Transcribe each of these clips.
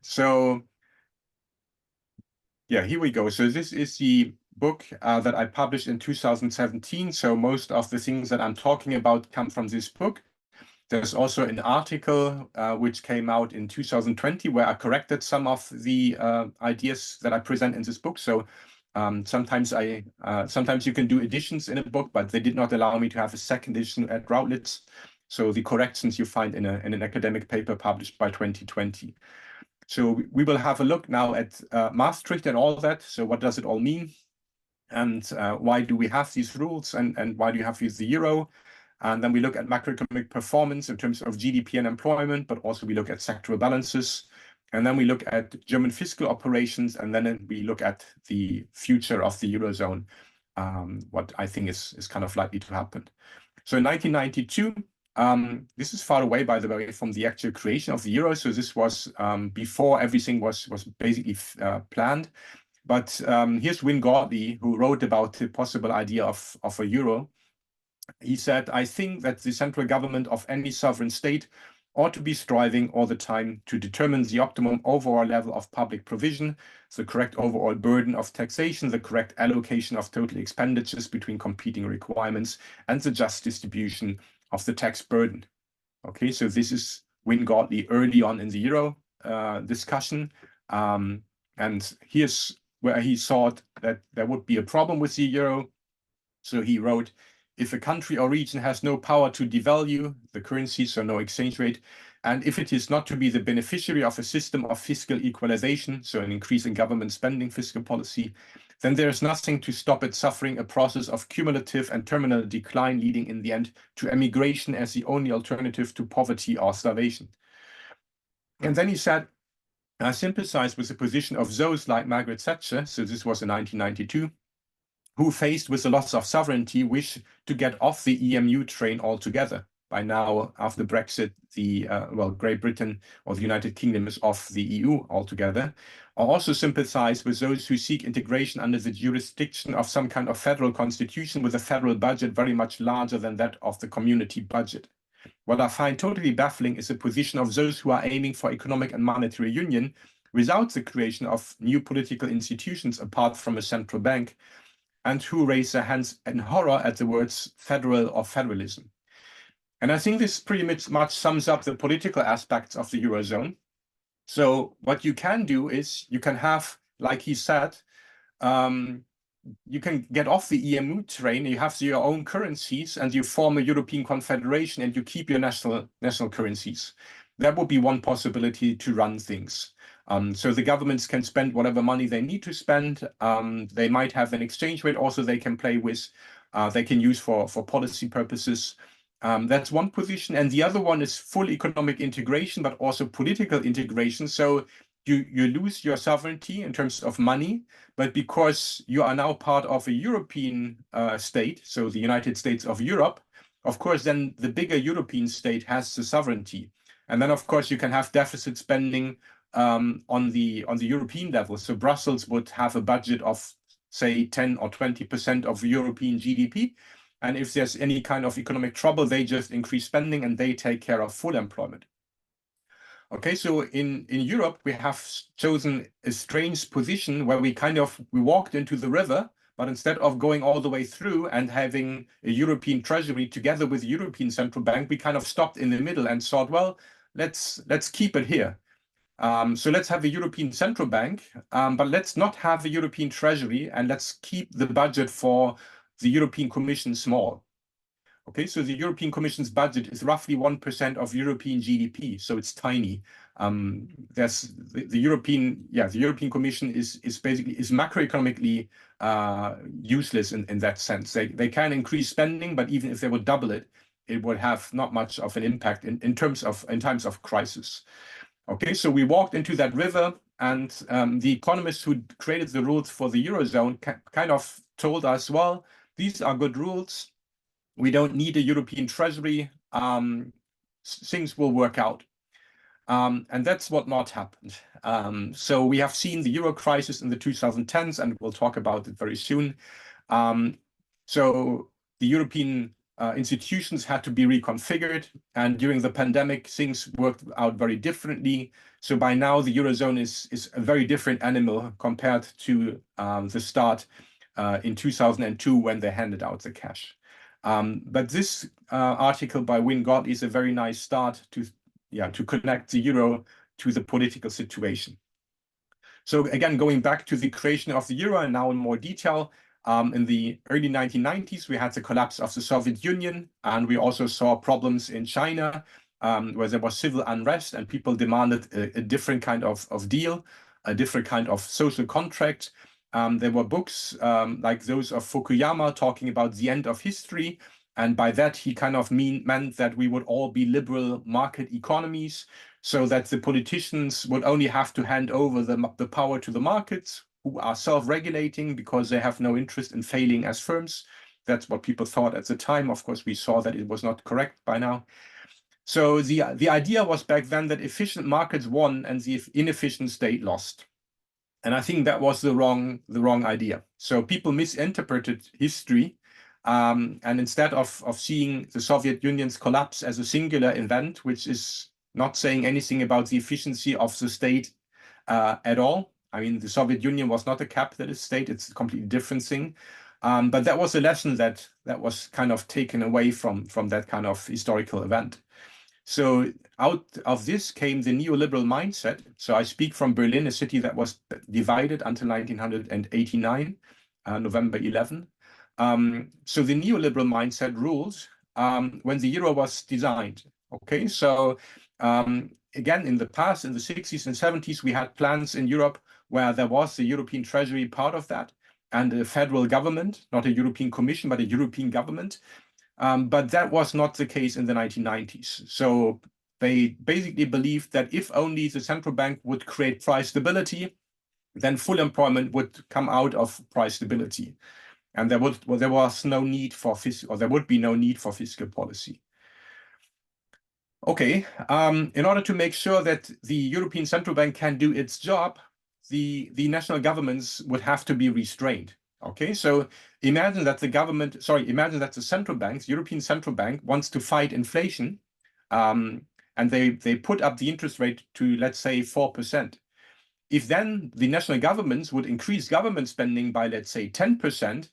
So yeah, here we go. So this is the book that I published in 2017. So most of the things that I'm talking about come from this book. There's also an article which came out in 2020 where I corrected some of the ideas that I present in this book. So sometimes you can do editions in a book, but they did not allow me to have a second edition at Routledge. So the corrections you find in an academic paper published by 2020. So we will have a look now at Maastricht and all that. So what does it all mean? And why do we have these rules? And why do you have the euro? And then we look at macroeconomic performance in terms of GDP and employment, but also we look at sectoral balances. And then we look at German fiscal operations, and then we look at the future of the Eurozone, what I think is kind of likely to happen. So in 1992, this is far away, by the way, from the actual creation of the euro. So this was before everything was basically planned. But here's Godley, who wrote about the possible idea of a euro. He said, I think that the central government of any sovereign state ought to be striving all the time to determine the optimum overall level of public provision, the correct overall burden of taxation, the correct allocation of total expenditures between competing requirements, and the just distribution of the tax burden. Okay, so this is Godley early on in the euro discussion. And here's where he thought that there would be a problem with the euro. So he wrote, if a country or region has no power to devalue the currency, so no exchange rate, and if it is not to be the beneficiary of a system of fiscal equalization, so an increase in government spending fiscal policy, then there is nothing to stop it suffering a process of cumulative and terminal decline, leading in the end to emigration as the only alternative to poverty or starvation. And then he said, I sympathize with the position of those like Margaret Thatcher, so this was in 1992, who, faced with the loss of sovereignty, wish to get off the EMU train altogether. By now, after Brexit, Great Britain or the United Kingdom is off the EU altogether. I also sympathize with those who seek integration under the jurisdiction of some kind of federal constitution with a federal budget very much larger than that of the community budget. What I find totally baffling is the position of those who are aiming for economic and monetary union without the creation of new political institutions apart from a central bank, and who raise their hands in horror at the words federal or federalism. And I think this pretty much sums up the political aspects of the Eurozone. So what you can do is you can have, like he said, you can get off the EMU train, you have your own currencies, and you form a European confederation, and you keep your national currencies. That would be one possibility to run things. So the governments can spend whatever money they need to spend. They might have an exchange rate also they can play with, they can use for policy purposes. That's one position. And the other one is full economic integration, but also political integration. So you lose your sovereignty in terms of money, but because you are now part of a European state, so the United States of Europe, of course, then the bigger European state has the sovereignty. And then, of course, you can have deficit spending on the European level. So Brussels would have a budget of, say, 10 or 20% of European GDP. And if there's any kind of economic trouble, they just increase spending and they take care of full employment. Okay, so in Europe, we have chosen a strange position where we walked into the river, but instead of going all the way through and having a European treasury together with the European Central Bank, we kind of stopped in the middle and thought, well, let's keep it here. So let's have a European Central Bank, but let's not have a European Treasury, and let's keep the budget for the European Commission small. Okay, so the European Commission's budget is roughly 1% of European GDP, so it's tiny. There's the European Commission is macroeconomically useless in that sense. They can increase spending, but even if they would double it, it would have not much of an impact in times of crisis. Okay, so we walked into that river, and the economists who created the rules for the Eurozone kind of told us, well, these are good rules. We don't need a European Treasury. Things will work out. And that's what not happened. So we have seen the Euro crisis in the 2010s, and we'll talk about it very soon. So the European institutions had to be reconfigured, and during the pandemic, things worked out very differently. So by now, the Eurozone is a very different animal compared to the start in 2002 when they handed out the cash. But this article by Godley is a very nice start to connect the euro to the political situation. So again, going back to the creation of the euro and now in more detail, in the early 1990s, we had the collapse of the Soviet Union, and we also saw problems in China, where there was civil unrest and people demanded a different kind of deal, a different kind of social contract. There were books like those of Fukuyama talking about the end of history. And by that, he kind of meant that we would all be liberal market economies, so that the politicians would only have to hand over the power to the markets, who are self-regulating because they have no interest in failing as firms. That's what people thought at the time. Of course, we saw that it was not correct by now. So the idea was back then that efficient markets won and the inefficient state lost. And I think that was the wrong idea. So people misinterpreted history. And instead of seeing the Soviet Union's collapse as a singular event, which is not saying anything about the efficiency of the state at all. I mean, the Soviet Union was not a capitalist state. It's a completely different thing. But that was a lesson that was kind of taken away from that kind of historical event. So out of this came the neoliberal mindset. So I speak from Berlin, a city that was divided until 1989, November 11. So the neoliberal mindset rules when the euro was designed. Okay, so again, in the past, in the 60s and 70s, we had plans in Europe where there was the European Treasury part of that and a federal government, not a European Commission, but a European government. But that was not the case in the 1990s. So they basically believed that if only the central bank would create price stability, then full employment would come out of price stability. And there was no need for there would be no need for fiscal policy. Okay, in order to make sure that the European Central Bank can do its job, the national governments would have to be restrained. Okay, so imagine that the central bank, European Central Bank, wants to fight inflation, and they put up the interest rate to, let's say, 4%. If then the national governments would increase government spending by, let's say, 10%,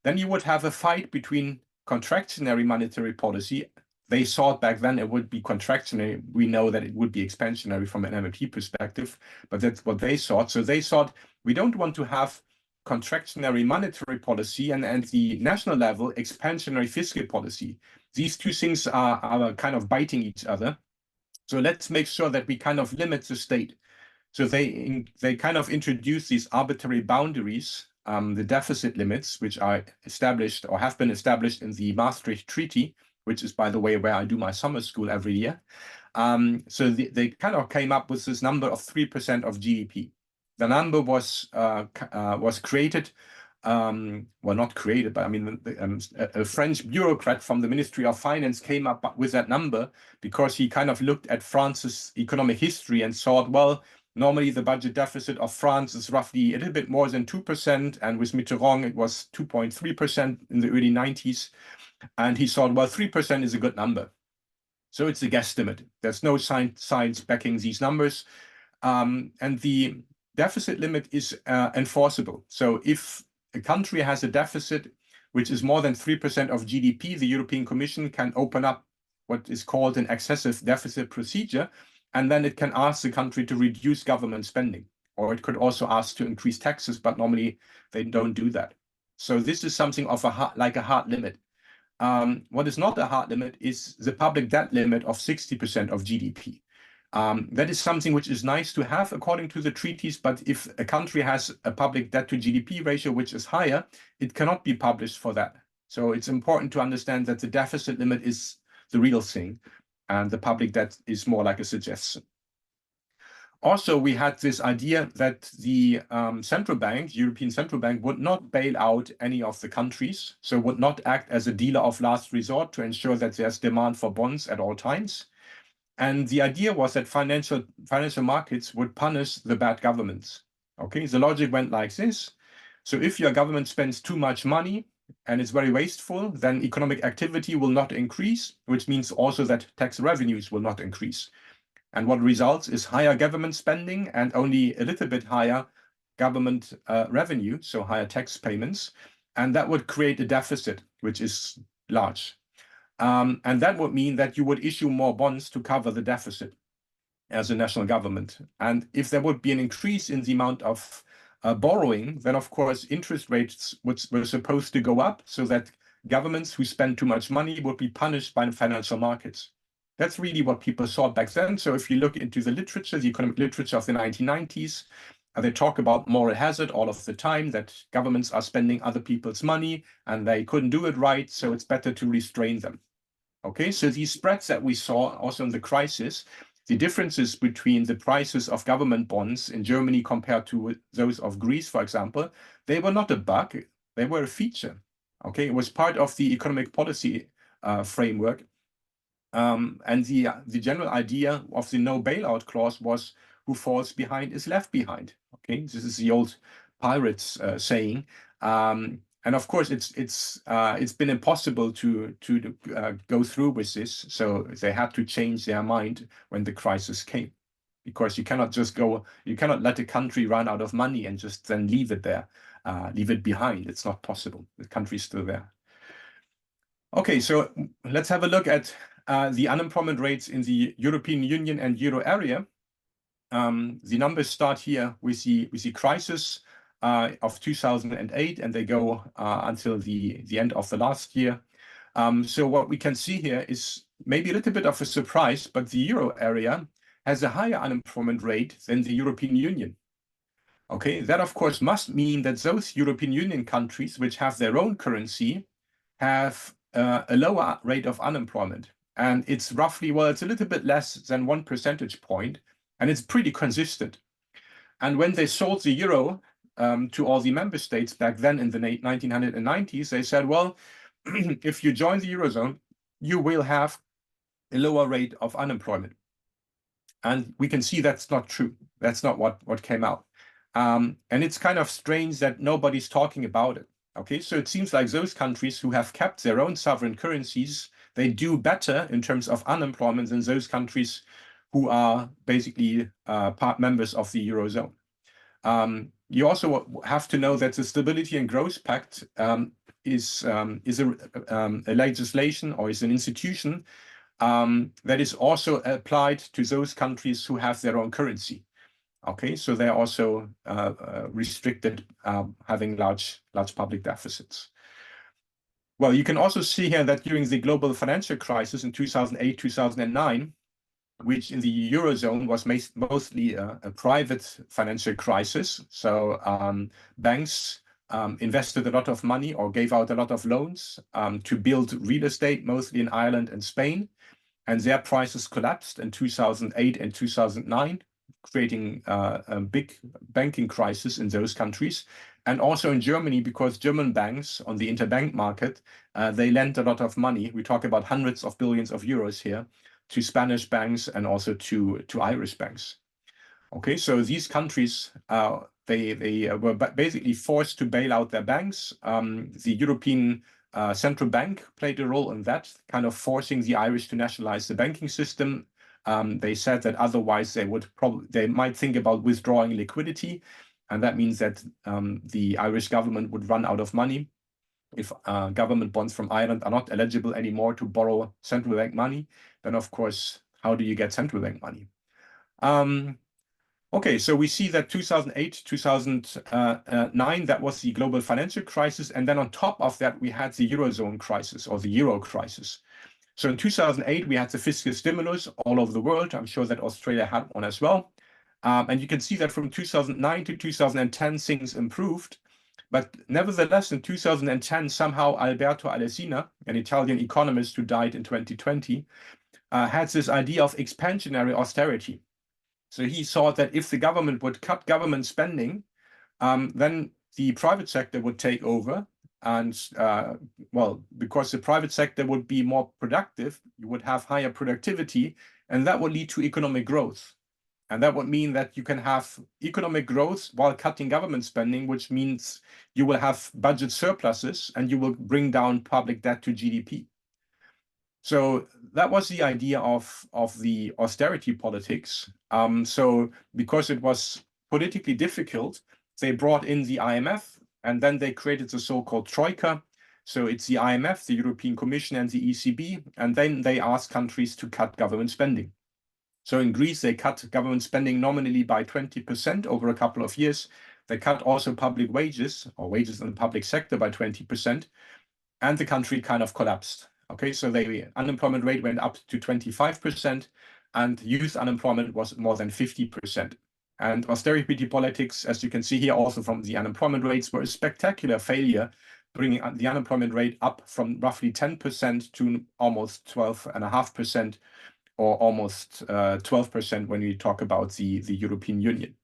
then you would have a fight between contractionary monetary policy. They thought back then it would be contractionary. We know that it would be expansionary from an MMT perspective, but that's what they thought. So they thought we don't want to have contractionary monetary policy and at the national level, expansionary fiscal policy. These two things are kind of biting each other. So let's make sure that we kind of limit the state. So they kind of introduce these arbitrary boundaries, the deficit limits, which are established or have been established in the Maastricht Treaty, which is, by the way, where I do my summer school every year. So they kind of came up with this number of 3% of GDP. The number was created, well, not created, but I mean, a French bureaucrat from the Ministry of Finance came up with that number because he kind of looked at France's economic history and thought, well, normally the budget deficit of France is roughly a little bit more than 2%, and with Mitterrand it was 2.3% in the early 90s. And he thought, well, 3% is a good number. So it's a guesstimate. There's no science backing these numbers. And the deficit limit is enforceable. So if a country has a deficit which is more than 3% of GDP, the European Commission can open up what is called an excessive deficit procedure, and then it can ask the country to reduce government spending, or it could also ask to increase taxes, but normally they don't do that. So this is something of like a hard limit. What is not a hard limit is the public debt limit of 60% of GDP. That is something which is nice to have according to the treaties, but if a country has a public debt to GDP ratio which is higher, it cannot be published for that. So it's important to understand that the deficit limit is the real thing, and the public debt is more like a suggestion. Also, we had this idea that the central bank, European Central Bank, would not bail out any of the countries, so would not act as a dealer of last resort to ensure that there's demand for bonds at all times. And the idea was that financial markets would punish the bad governments. Okay, the logic went like this. So if your government spends too much money, and it's very wasteful, then economic activity will not increase, which means also that tax revenues will not increase. And what results is higher government spending and only a little bit higher government revenue, so higher tax payments. And that would create a deficit, which is large. And that would mean that you would issue more bonds to cover the deficit as a national government. And if there would be an increase in the amount of borrowing, then of course interest rates were supposed to go up so that governments who spend too much money would be punished by the financial markets. That's really what people saw back then. So if you look into the literature, the economic literature of the 1990s, they talk about moral hazard all of the time, that governments are spending other people's money and they couldn't do it right, so it's better to restrain them. Okay, so these spreads that we saw also in the crisis, the differences between the prices of government bonds in Germany compared to those of Greece, for example, they were not a bug, they were a feature. Okay, it was part of the economic policy framework. And the general idea of the no bailout clause was who falls behind is left behind. Okay, this is the old pirates saying. And of course, it's been impossible to go through with this. So they had to change their mind when the crisis came, because you cannot let a country run out of money and just then leave it there, leave it behind. It's not possible. The country's still there. Okay, so let's have a look at the unemployment rates in the European Union and Euro area. The numbers start here with the crisis of 2008, and they go until the end of the last year. So what we can see here is maybe a little bit of a surprise, but the Euro area has a higher unemployment rate than the European Union. Okay, that of course must mean that those European Union countries which have their own currency have a lower rate of unemployment. And it's roughly, well, it's a little bit less than 1 percentage point, and it's pretty consistent. And when they sold the euro to all the member states back then in the 1990s, they said, well, if you join the Eurozone, you will have a lower rate of unemployment. And we can see that's not true. That's not what came out. And it's kind of strange that nobody's talking about it. Okay, so it seems like those countries who have kept their own sovereign currencies, they do better in terms of unemployment than those countries who are basically part members of the Eurozone. You also have to know that the Stability and Growth Pact is a legislation or is an institution that is also applied to those countries who have their own currency. Okay, so they're also restricted having large public deficits. Well, you can also see here that during the global financial crisis in 2008, 2009, which in the Eurozone was mostly a private financial crisis. So banks invested a lot of money or gave out a lot of loans to build real estate, mostly in Ireland and Spain. And their prices collapsed in 2008 and 2009, creating a big banking crisis in those countries. And also in Germany, because German banks on the interbank market, they lent a lot of money. We talk about hundreds of billions of euros here to Spanish banks and also to Irish banks. Okay, so these countries, they were basically forced to bail out their banks. The European Central Bank played a role in that, kind of forcing the Irish to nationalize the banking system. They said that otherwise they might think about withdrawing liquidity, and that means that the Irish government would run out of money if government bonds from Ireland are not eligible anymore to borrow central bank money. Then of course, how do you get central bank money? Okay, so we see that 2008, 2009, that was the global financial crisis. And then on top of that, we had the Eurozone crisis or the Euro crisis. So in 2008, we had the fiscal stimulus all over the world. I'm sure that Australia had one as well. And you can see that from 2009 to 2010, things improved. But nevertheless, in 2010, somehow Alberto Alesina, an Italian economist who died in 2020, had this idea of expansionary austerity. So he thought that if the government would cut government spending, then the private sector would take over. And well, because the private sector would be more productive, you would have higher productivity, and that would lead to economic growth. And that would mean that you can have economic growth while cutting government spending, which means you will have budget surpluses and you will bring down public debt to GDP. So that was the idea of the austerity politics. So because it was politically difficult, they brought in the IMF, and then they created the so-called Troika. So it's the IMF, the European Commission, and the ECB, and then they asked countries to cut government spending. So in Greece, they cut government spending nominally by 20% over a couple of years. They cut also public wages, or wages in the public sector, by 20%, and the country kind of collapsed. Okay, so the unemployment rate went up to 25%, and youth unemployment was more than 50%. And austerity politics, as you can see here, also from the unemployment rates, were a spectacular failure, bringing the unemployment rate up from roughly 10% to almost 12.5%, or almost 12% when we talk about the European Union.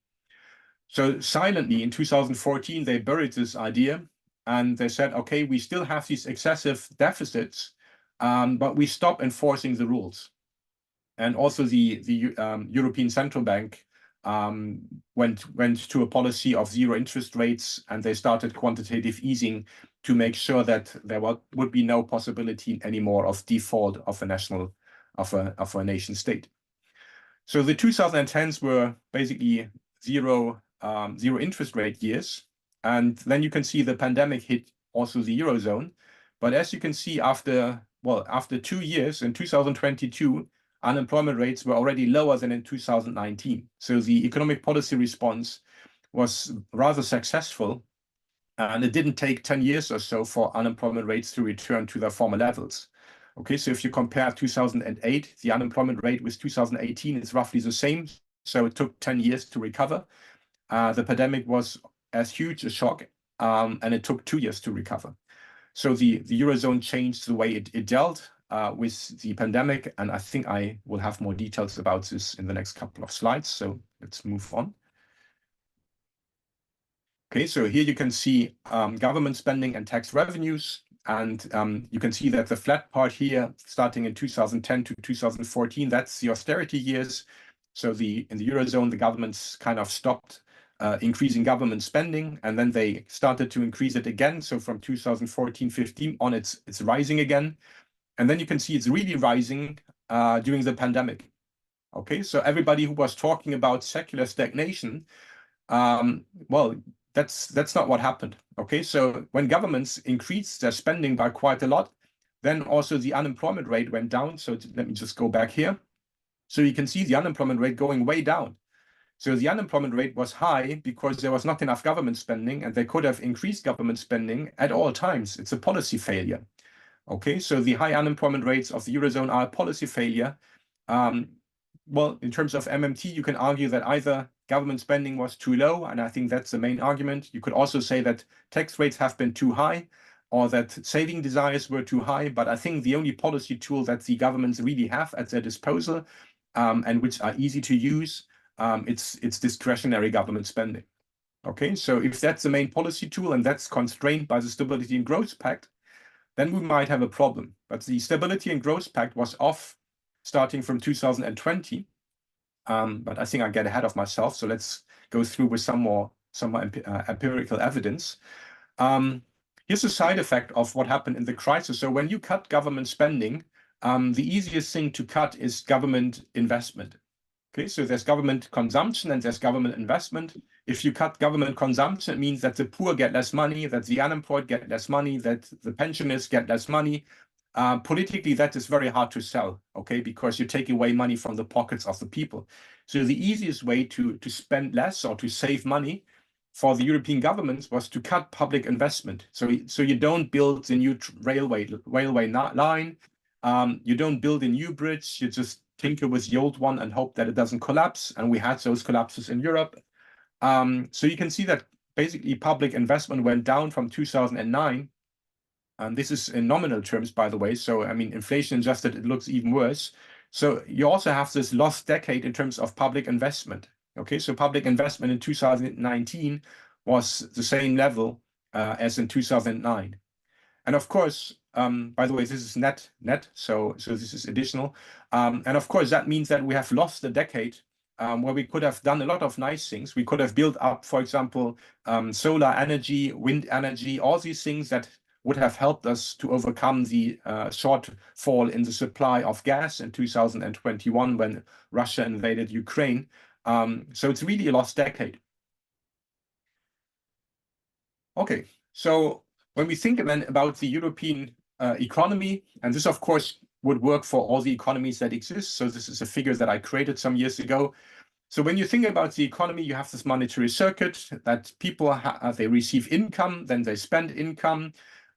So silently in 2014, they buried this idea, and they said, okay, we still have these excessive deficits, but we stop enforcing the rules. And also the European Central Bank went to a policy of zero interest rates, and they started quantitative easing to make sure that there would be no possibility anymore of default of a nation state. So the 2010s were basically zero interest rate years. And then you can see the pandemic hit also the Eurozone. But as you can see, after 2 years, in 2022, unemployment rates were already lower than in 2019. So the economic policy response was rather successful. And it didn't take 10 years or so for unemployment rates to return to their former levels. Okay, so if you compare 2008, the unemployment rate with 2018 is roughly the same. So it took 10 years to recover. The pandemic was as huge a shock, and it took 2 years to recover. So the Eurozone changed the way it dealt with the pandemic, and I think I will have more details about this in the next couple of slides. So let's move on. Okay, so here you can see government spending and tax revenues. And you can see that the flat part here, starting in 2010 to 2014, that's the austerity years. So in the Eurozone, the governments kind of stopped increasing government spending, and then they started to increase it again. So from 2014-15 on, it's rising again. And then you can see it's really rising during the pandemic. Okay, so everybody who was talking about secular stagnation, well, that's not what happened. Okay, so when governments increased their spending by quite a lot, then also the unemployment rate went down. So let me just go back here. So you can see the unemployment rate going way down. So the unemployment rate was high because there was not enough government spending, and they could have increased government spending at all times. It's a policy failure. Okay, so the high unemployment rates of the Eurozone are a policy failure. Well, in terms of MMT, you can argue that either government spending was too low, and I think that's the main argument. You could also say that tax rates have been too high, or that saving desires were too high. But I think the only policy tool that the governments really have at their disposal, and which are easy to use, it's discretionary government spending. Okay, so if that's the main policy tool and that's constrained by the Stability and Growth Pact, then we might have a problem. But the Stability and Growth Pact was off starting from 2020. But I think I get ahead of myself. So let's go through with some more empirical evidence. Here's a side effect of what happened in the crisis. So when you cut government spending, the easiest thing to cut is government investment. Okay, so there's government consumption and there's government investment. If you cut government consumption, it means that the poor get less money, that the unemployed get less money, that the pensioners get less money. Politically, that is very hard to sell, okay, because you take away money from the pockets of the people. So the easiest way to spend less or to save money for the European governments was to cut public investment. So you don't build the new railway line, you don't build a new bridge, you just tinker with the old one and hope that it doesn't collapse. And we had those collapses in Europe. So you can see that basically public investment went down from 2009. And this is in nominal terms, by the way. So, I mean, inflation adjusted, it looks even worse. So you also have this lost decade in terms of public investment. Okay, so public investment in 2019 was the same level as in 2009. And of course, by the way, this is net, so this is additional. And of course, that means that we have lost a decade where we could have done a lot of nice things. We could have built up, for example, solar energy, wind energy, all these things that would have helped us to overcome the shortfall in the supply of gas in 2021 when Russia invaded Ukraine. So it's really a lost decade. Okay, so when we think then about the European economy, and this of course would work for all the economies that exist. So this is a figure that I created some years ago. So when you think about the economy, you have this monetary circuit that people they receive income, then they spend income.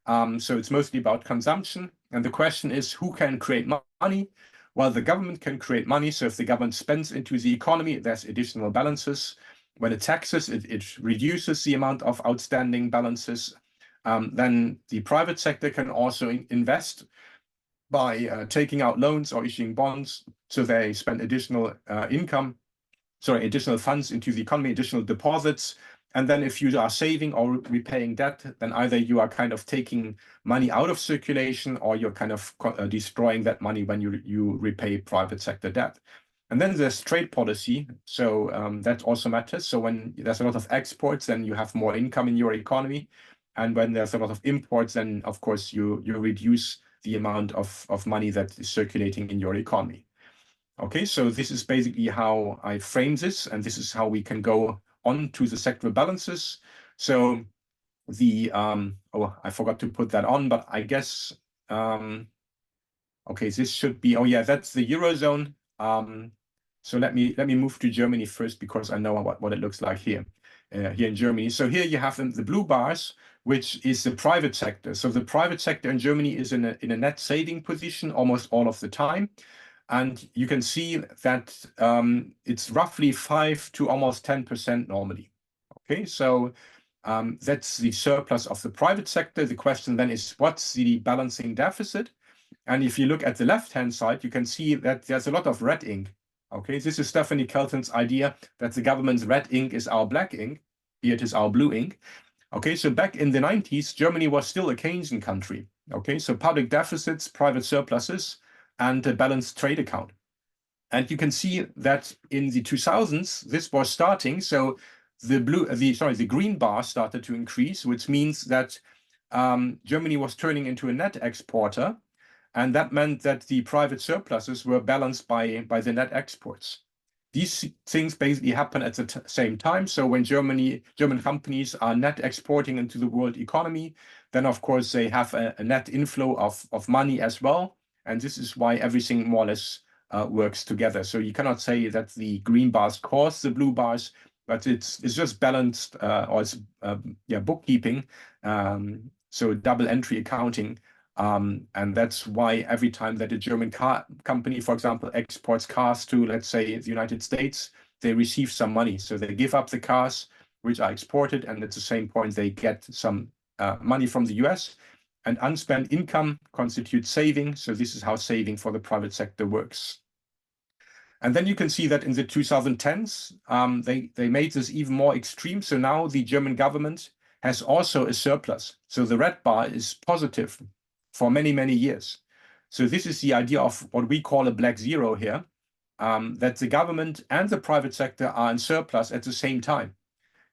So it's mostly about consumption. And the question is, who can create money? Well, the government can create money. So if the government spends into the economy, there's additional balances. When it taxes, it reduces the amount of outstanding balances. Then the private sector can also invest by taking out loans or issuing bonds. So they spend additional additional funds into the economy, additional deposits. And then if you are saving or repaying debt, then either you are kind of taking money out of circulation or you're kind of destroying that money when you repay private sector debt. And then there's trade policy. So that also matters. So when there's a lot of exports, then you have more income in your economy. And when there's a lot of imports, then of course you reduce the amount of money that is circulating in your economy. Okay, so this is basically how I frame this, and this is how we can go on to the sectoral balances. So the I forgot to put that on, but I guess okay, this should be that's the Eurozone. So let me move to Germany first because I know what it looks like here in Germany. So here you have the blue bars, which is the private sector. So the private sector in Germany is in a net saving position almost all of the time. And you can see that it's roughly 5 to almost 10% normally. Okay, so that's the surplus of the private sector. The question then is, what's the balancing deficit? And if you look at the left-hand side, you can see that there's a lot of red ink. Okay, this is Stephanie Kelton's idea that the government's red ink is our black ink. Here it is our blue ink. Okay, so back in the 90s, Germany was still a Keynesian country. Okay, so public deficits, private surpluses, and a balanced trade account. And you can see that in the 2000s, this was starting. So the green bar started to increase, which means that Germany was turning into a net exporter. And that meant that the private surpluses were balanced by the net exports. These things basically happen at the same time. So when German companies are net exporting into the world economy, then of course they have a net inflow of money as well. And this is why everything more or less works together. So you cannot say that the green bars cause the blue bars, but it's just balanced or it's bookkeeping. So double entry accounting. And that's why every time that a German car company, for example, exports cars to, let's say, the United States, they receive some money. So they give up the cars which are exported, and at the same point, they get some money from the US. And unspent income constitutes saving. So this is how saving for the private sector works. And then you can see that in the 2010s, they made this even more extreme. So now the German government has also a surplus. So the red bar is positive for many, many years. So this is the idea of what we call a black zero here, that the government and the private sector are in surplus at the same time.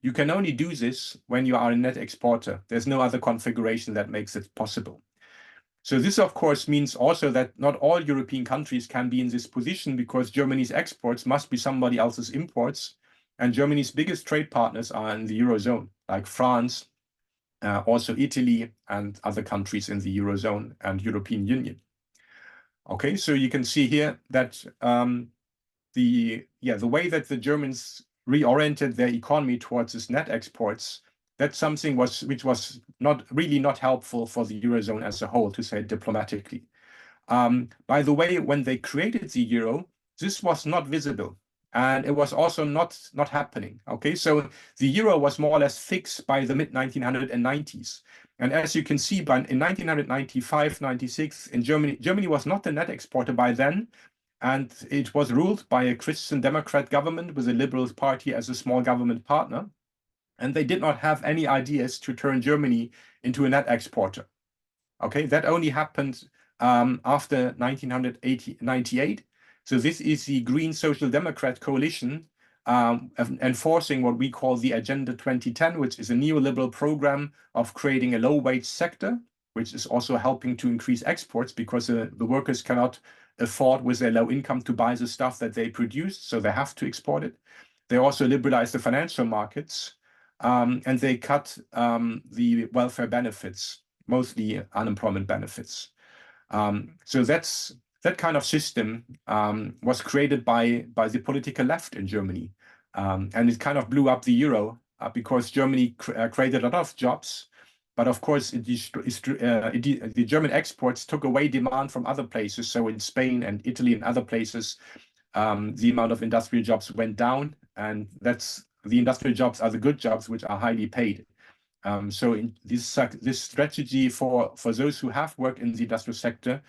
You can only do this when you are a net exporter. There's no other configuration that makes it possible. So this, of course, means also that not all European countries can be in this position because Germany's exports must be somebody else's imports. And Germany's biggest trade partners are in the Eurozone, like France, also Italy and other countries in the Eurozone and European Union. Okay, so you can see here that the way that the Germans reoriented their economy towards its net exports, that's something which was not helpful for the Eurozone as a whole, to say it diplomatically. By the way, when they created the euro, this was not visible. And it was also not happening. Okay, so the euro was more or less fixed by the mid-1990s. And as you can see, in 1995, 96, in Germany was not a net exporter by then. And it was ruled by a Christian Democrat government with a Liberal Party as a small government partner. And they did not have any ideas to turn Germany into a net exporter. Okay, that only happened after 1998. So this is the Green Social Democrat coalition enforcing what we call the Agenda 2010, which is a neoliberal program of creating a low-wage sector, which is also helping to increase exports because the workers cannot afford with their low income to buy the stuff that they produce, so they have to export it. They also liberalize the financial markets, and they cut the welfare benefits, mostly unemployment benefits. So that kind of system was created by the political left in Germany. And it kind of blew up the euro because Germany created a lot of jobs. But of course, the German exports took away demand from other places. So in Spain and Italy and other places, the amount of industrial jobs went down. And the industrial jobs are the good jobs, which are highly paid. So in this strategy for those who have worked in the industrial sector,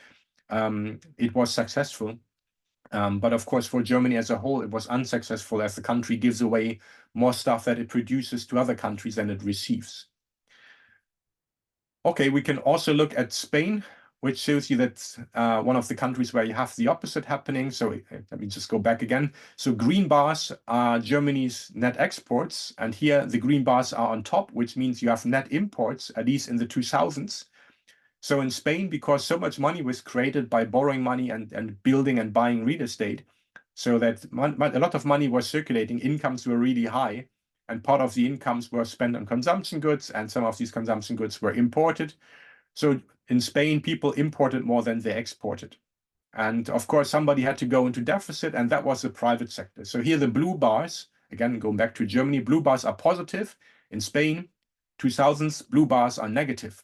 it was successful. But of course, for Germany as a whole, it was unsuccessful as the country gives away more stuff that it produces to other countries than it receives. Okay, we can also look at Spain, which shows you that one of the countries where you have the opposite happening. So let me just go back again. So green bars are Germany's net exports. And here the green bars are on top, which means you have net imports, at least in the 2000s. So in Spain, because so much money was created by borrowing money and building and buying real estate, so that a lot of money was circulating, incomes were really high, and part of the incomes were spent on consumption goods, and some of these consumption goods were imported. So in Spain, people imported more than they exported. And of course, somebody had to go into deficit, and that was the private sector. So here the blue bars, again, going back to Germany, blue bars are positive. In Spain, 2000s, blue bars are negative.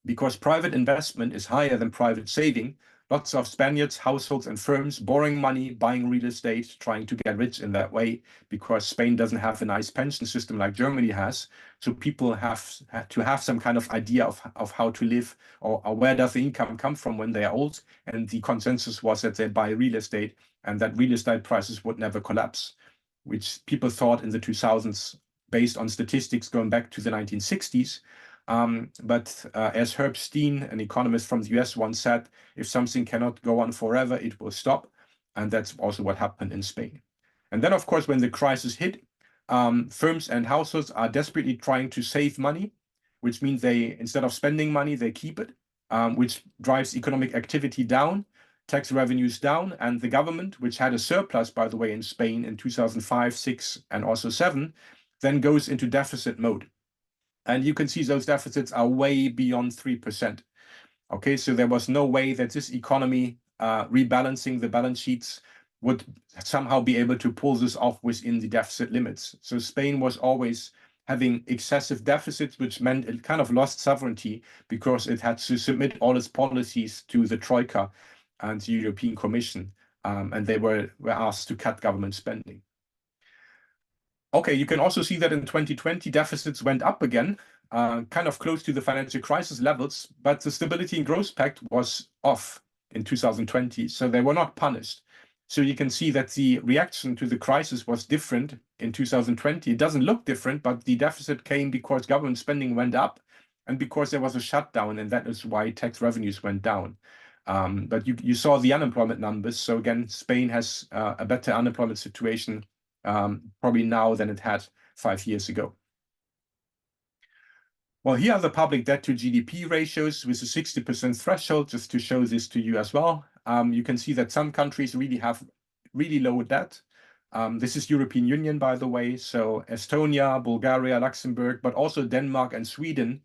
Because private investment is higher than private saving, lots of Spaniards, households and firms borrowing money, buying real estate, trying to get rich in that way, because Spain doesn't have a nice pension system like Germany has. So people have to have some kind of idea of how to live, or where does the income come from when they are old. And the consensus was that they buy real estate and that real estate prices would never collapse, which people thought in the 2000s based on statistics going back to the 1960s. But as Herb Steen, an economist from the US, once said, if something cannot go on forever, it will stop. And that's also what happened in Spain. And then, of course, when the crisis hit, firms and households are desperately trying to save money, which means they, instead of spending money, they keep it, which drives economic activity down, tax revenues down, and the government, which had a surplus, by the way, in Spain in 2005, 6, and also 7, then goes into deficit mode. And you can see those deficits are way beyond 3%. Okay, so there was no way that this economy rebalancing the balance sheets would somehow be able to pull this off within the deficit limits. So Spain was always having excessive deficits, which meant it kind of lost sovereignty because it had to submit all its policies to the Troika and the European Commission, and they were asked to cut government spending. Okay, you can also see that in 2020, deficits went up again, kind of close to the financial crisis levels, but the Stability and Growth Pact was off in 2020, so they were not punished. So you can see that the reaction to the crisis was different in 2020. It doesn't look different, but the deficit came because government spending went up and because there was a shutdown, and that is why tax revenues went down. But you saw the unemployment numbers. So again, Spain has a better unemployment situation probably now than it had 5 years ago. Well, here are the public debt to GDP ratios with a 60% threshold, just to show this to you as well. You can see that some countries really have really low debt. This is European Union, by the way. So Estonia, Bulgaria, Luxembourg, but also Denmark and Sweden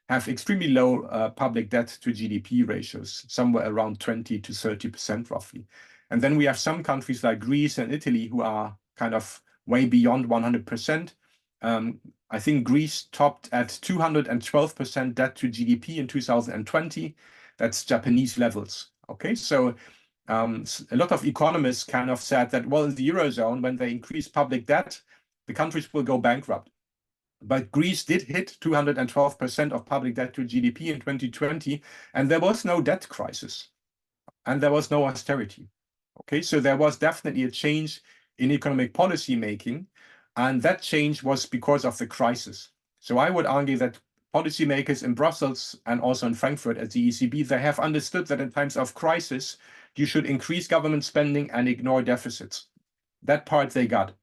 have extremely low public debt to GDP ratios, somewhere around 20 to 30% roughly. And then we have some countries like Greece and Italy who are kind of way beyond 100%. I think Greece topped at 212% debt to GDP in 2020. That's Japanese levels. Okay, so a lot of economists kind of said that, well, in the Eurozone, when they increase public debt, the countries will go bankrupt. But Greece did hit 212% of public debt to GDP in 2020, and there was no debt crisis, and there was no austerity. Okay, so there was definitely a change in economic policy making, and that change was because of the crisis. So I would argue that policymakers in Brussels and also in Frankfurt at the ECB, they have understood that in times of crisis, you should increase government spending and ignore deficits. That part they got.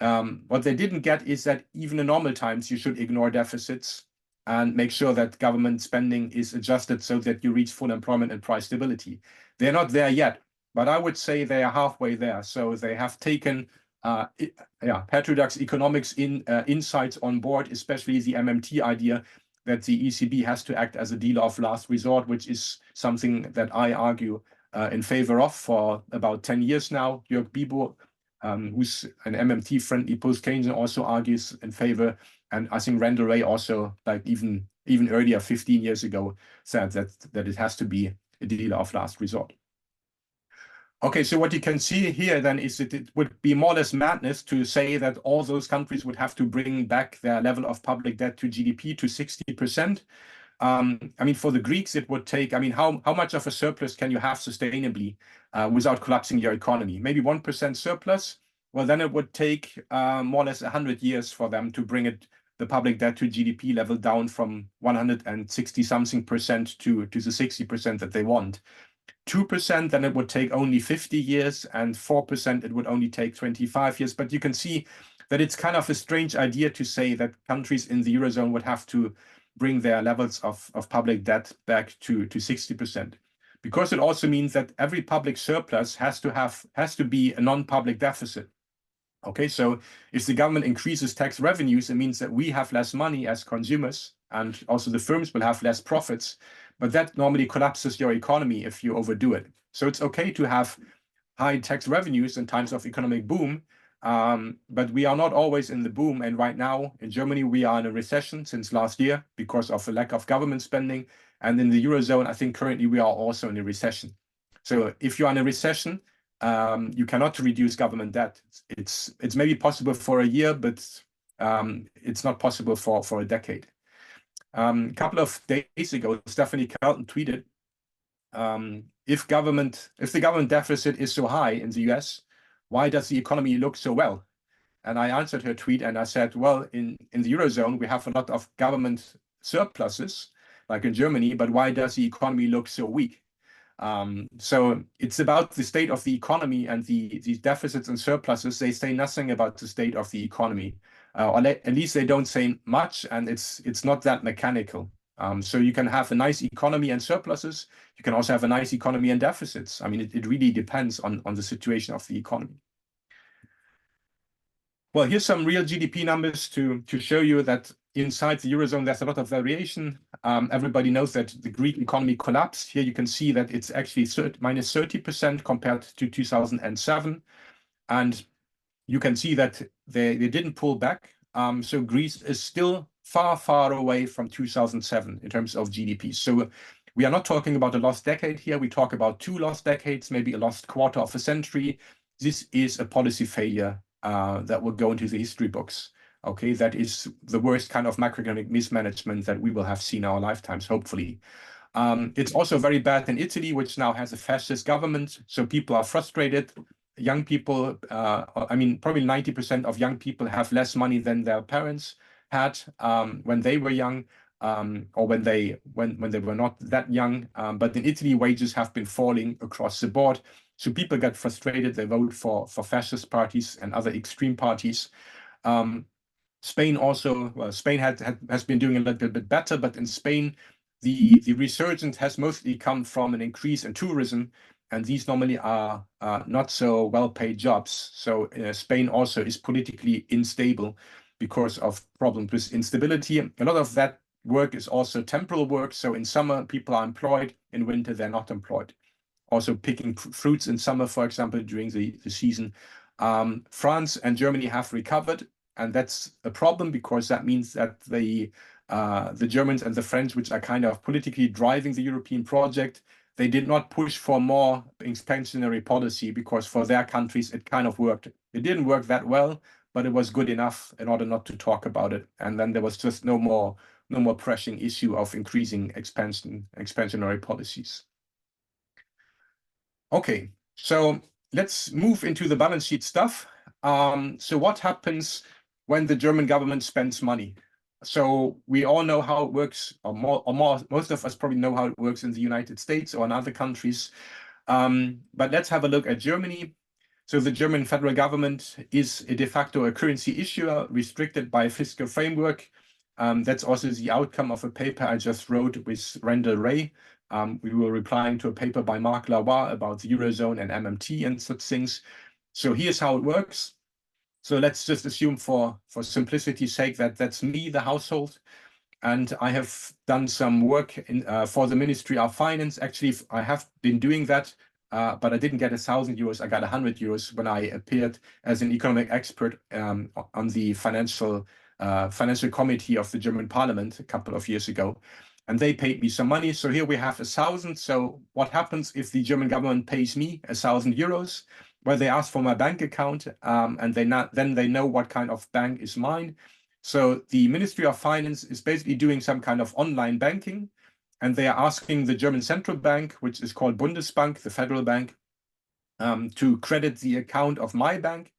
What they didn't get is that even in normal times, you should ignore deficits and make sure that government spending is adjusted so that you reach full employment and price stability. They're not there yet, but I would say they are halfway there. So they have taken heterodox economics insights on board, especially the MMT idea that the ECB has to act as a dealer of last resort, which is something that I argue in favor of for about 10 years now. Dirk, who's an MMT-friendly post-Keynesian, also argues in favor. And I think Randall Wray also, like even earlier, 15 years ago, said that it has to be a dealer of last resort. Okay, so what you can see here then is that it would be more or less madness to say that all those countries would have to bring back their level of public debt to GDP to 60%. I mean, for the Greeks, it would take, I mean, how much of a surplus can you have sustainably without collapsing your economy? Maybe 1% surplus? Well, then it would take more or less 100 years for them to bring the public debt to GDP level down from 160-something% to the 60% that they want. 2%, then it would take only 50 years, and 4%, it would only take 25 years. But you can see that it's kind of a strange idea to say that countries in the Eurozone would have to bring their levels of public debt back to 60%. Because it also means that every public surplus has to be a non-public deficit. Okay, so if the government increases tax revenues, it means that we have less money as consumers, and also the firms will have less profits. But that normally collapses your economy if you overdo it. So it's okay to have high tax revenues in times of economic boom, but we are not always in the boom. And right now in Germany, we are in a recession since last year because of a lack of government spending. And in the Eurozone, I think currently we are also in a recession. So if you're in a recession, you cannot reduce government debt. It's maybe possible for a year, but it's not possible for a decade. A couple of days ago, Stephanie Kelton tweeted, if the government deficit is so high in the US, why does the economy look so well? And I answered her tweet and I said, well, in the Eurozone, we have a lot of government surpluses, like in Germany, but why does the economy look so weak? So it's about the state of the economy, and these deficits and surpluses, they say nothing about the state of the economy. Or at least they don't say much, and it's not that mechanical. So you can have a nice economy and surpluses. You can also have a nice economy and deficits. I mean, it really depends on the situation of the economy. Well, here's some real GDP numbers to show you that inside the Eurozone, there's a lot of variation. Everybody knows that the Greek economy collapsed. Here you can see that it's actually minus 30% compared to 2007. And you can see that they didn't pull back. So Greece is still far, far away from 2007 in terms of GDP. So we are not talking about a lost decade here. We talk about 2 lost decades, maybe a lost quarter of a century. This is a policy failure that will go into the history books. Okay, that is the worst kind of macroeconomic mismanagement that we will have seen in our lifetimes, hopefully. It's also very bad in Italy, which now has a fascist government. So people are frustrated. Young people, I mean, probably 90% of young people have less money than their parents had when they were young, or when they were not that young. But in Italy, wages have been falling across the board. So people get frustrated. They vote for fascist parties and other extreme parties. Spain also, well, Spain has been doing a little bit better, but in Spain, the resurgence has mostly come from an increase in tourism, and these normally are not so well-paid jobs. So Spain also is politically unstable because of problems with instability. A lot of that work is also temporal work. So in summer, people are employed. In winter, they're not employed. Also picking fruits in summer, for example, during the season. France and Germany have recovered. And that's a problem because that means that the Germans and the French, which are kind of politically driving the European project, they did not push for more expansionary policy because for their countries, it kind of worked. It didn't work that well, but it was good enough in order not to talk about it. And then there was just no more pressing issue of increasing expansionary policies. Okay, so let's move into the balance sheet stuff. So what happens when the German government spends money? So we all know how it works, or most of us probably know how it works in the United States or in other countries. But let's have a look at Germany. So the German federal government is de facto a currency issuer restricted by a fiscal framework. That's also the outcome of a paper I just wrote with Randall Ray. We were replying to a paper by Marc Lavoie about the Eurozone and MMT and such things. So here's how it works. So let's just assume for simplicity's sake that that's me, the household. And I have done some work for the Ministry of Finance. Actually, I have been doing that, but I didn't get 1,000 euros. I got 100 euros when I appeared as an economic expert on the financial committee of the German Parliament a couple of years ago. And they paid me some money. So here we have 1,000. So what happens if the German government pays me 1,000 euros? Well, they ask for my bank account, and then they know what kind of bank is mine. So the Ministry of Finance is basically doing some kind of online banking, and they are asking the German central bank, which is called Bundesbank, the federal bank, to credit the account of my bank.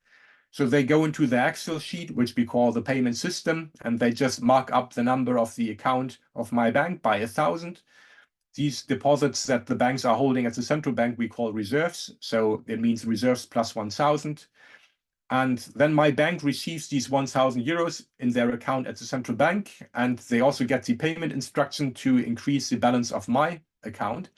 So they go into the Excel sheet, which we call the payment system, and they just mark up the number of the account of my bank by 1,000. These deposits that the banks are holding at the central bank, we call reserves. So it means reserves plus 1,000. And then my bank receives these 1,000 euros in their account at the central bank. And they also get the payment instruction to increase the balance of my account.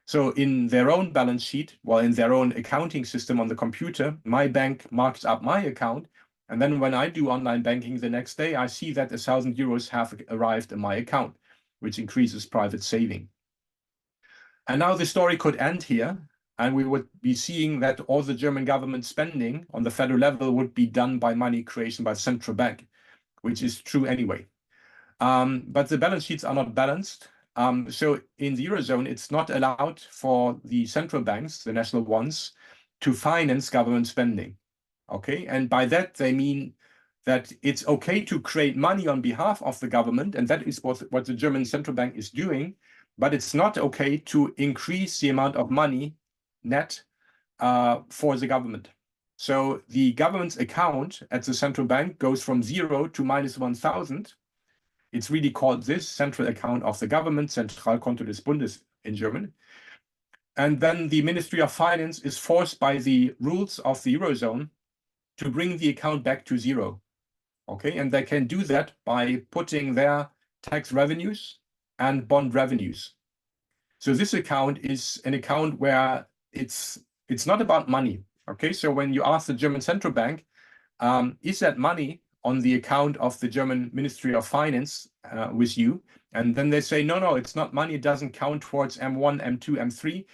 So in their own balance sheet, well, in their own accounting system on the computer, my bank marks up my account. And then when I do online banking the next day, I see that 1,000 euros have arrived in my account, which increases private saving. And now the story could end here, and we would be seeing that all the German government spending on the federal level would be done by money creation by the central bank, which is true anyway. But the balance sheets are not balanced. So in the Eurozone, it's not allowed for the central banks, the national ones, to finance government spending. Okay, and by that they mean that it's okay to create money on behalf of the government, and that is what the German central bank is doing. But it's not okay to increase the amount of money net for the government. So the government's account at the central bank goes from 0 to minus 1,000. It's really called this central account of the government, Zentralkonto des Bundes in German. And then the Ministry of Finance is forced by the rules of the Eurozone to bring the account back to 0. Okay, and they can do that by putting their tax revenues and bond revenues. So this account is an account where it's not about money. Okay, so when you ask the German central bank, is that money on the account of the German Ministry of Finance with you? And then they say, no, it's not money. It doesn't count towards M1, M2,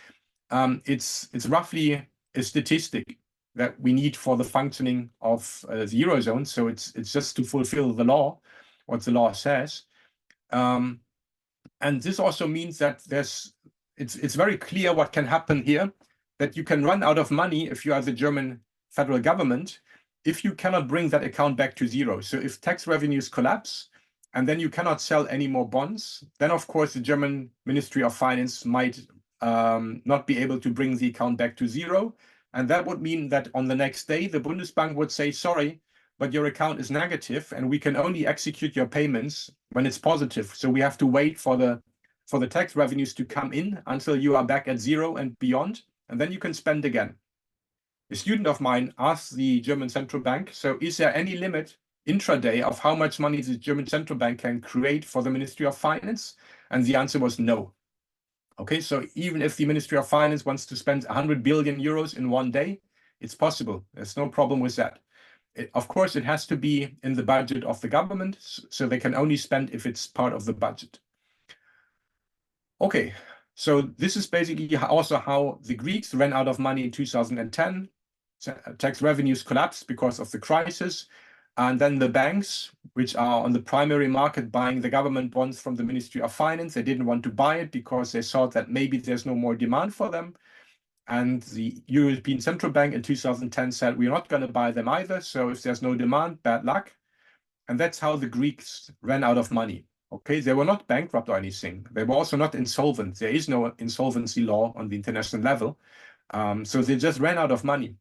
M3. It's roughly a statistic that we need for the functioning of the Eurozone. So it's just to fulfill the law, what the law says. And this also means that it's very clear what can happen here, that you can run out of money if you are the German federal government, if you cannot bring that account back to 0. So if tax revenues collapse and then you cannot sell any more bonds, then of course the German Ministry of Finance might not be able to bring the account back to 0. And that would mean that on the next day, the Bundesbank would say, sorry, but your account is negative and we can only execute your payments when it's positive. So we have to wait for the tax revenues to come in until you are back at 0 and beyond, and then you can spend again. A student of mine asked the German central bank, so is there any limit intraday of how much money the German central bank can create for the Ministry of Finance? And the answer was no. Okay, so even if the Ministry of Finance wants to spend 100 billion euros in one day, it's possible. There's no problem with that. Of course, it has to be in the budget of the government, so they can only spend if it's part of the budget. Okay, so this is basically also how the Greeks ran out of money in 2010. Tax revenues collapsed because of the crisis. And then the banks, which are on the primary market buying the government bonds from the Ministry of Finance, they didn't want to buy it because they thought that maybe there's no more demand for them. And the European Central Bank in 2010 said, we're not going to buy them either. So if there's no demand, bad luck. And that's how the Greeks ran out of money. Okay, they were not bankrupt or anything. They were also not insolvent. There is no insolvency law on the international level. So they just ran out of money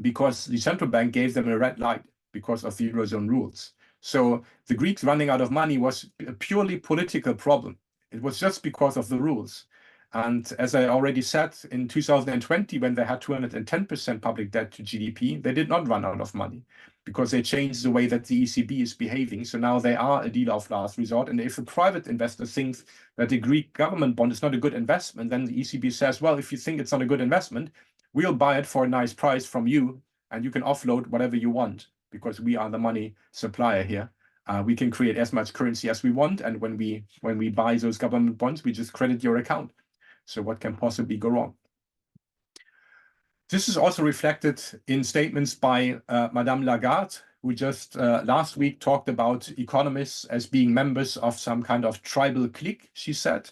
because the central bank gave them a red light because of the Eurozone rules. So the Greeks running out of money was a purely political problem. It was just because of the rules. And as I already said, in 2020, when they had 210% public debt to GDP, they did not run out of money because they changed the way that the ECB is behaving. So now they are a dealer of last resort. And if a private investor thinks that the Greek government bond is not a good investment, then the ECB says, well, if you think it's not a good investment, we'll buy it for a nice price from you, and you can offload whatever you want because we are the money supplier here. We can create as much currency as we want. And when we buy those government bonds, we just credit your account. So what can possibly go wrong? This is also reflected in statements by Madame Lagarde, who just last week talked about economists as being members of some kind of tribal clique, she said,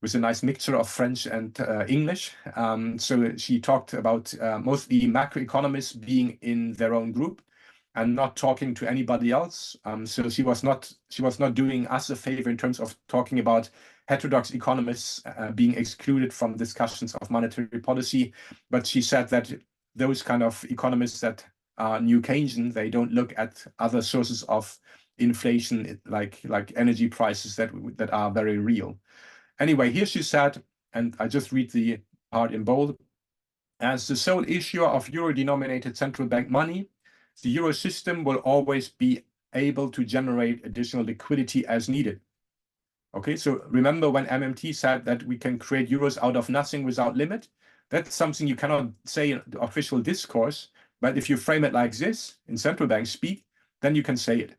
with a nice mixture of French and English. So she talked about mostly macroeconomists being in their own group and not talking to anybody else. So she was not doing us a favor in terms of talking about heterodox economists being excluded from discussions of monetary policy. But she said that those kind of economists that are new Keynesian, they don't look at other sources of inflation like energy prices that are very real. Anyway, here she said, and I just read the part in bold, as the sole issuer of euro-denominated central bank money, the euro system will always be able to generate additional liquidity as needed. Okay, so remember when MMT said that we can create euros out of nothing without limit? That's something you cannot say in the official discourse, but if you frame it like this in central bank speak, then you can say it.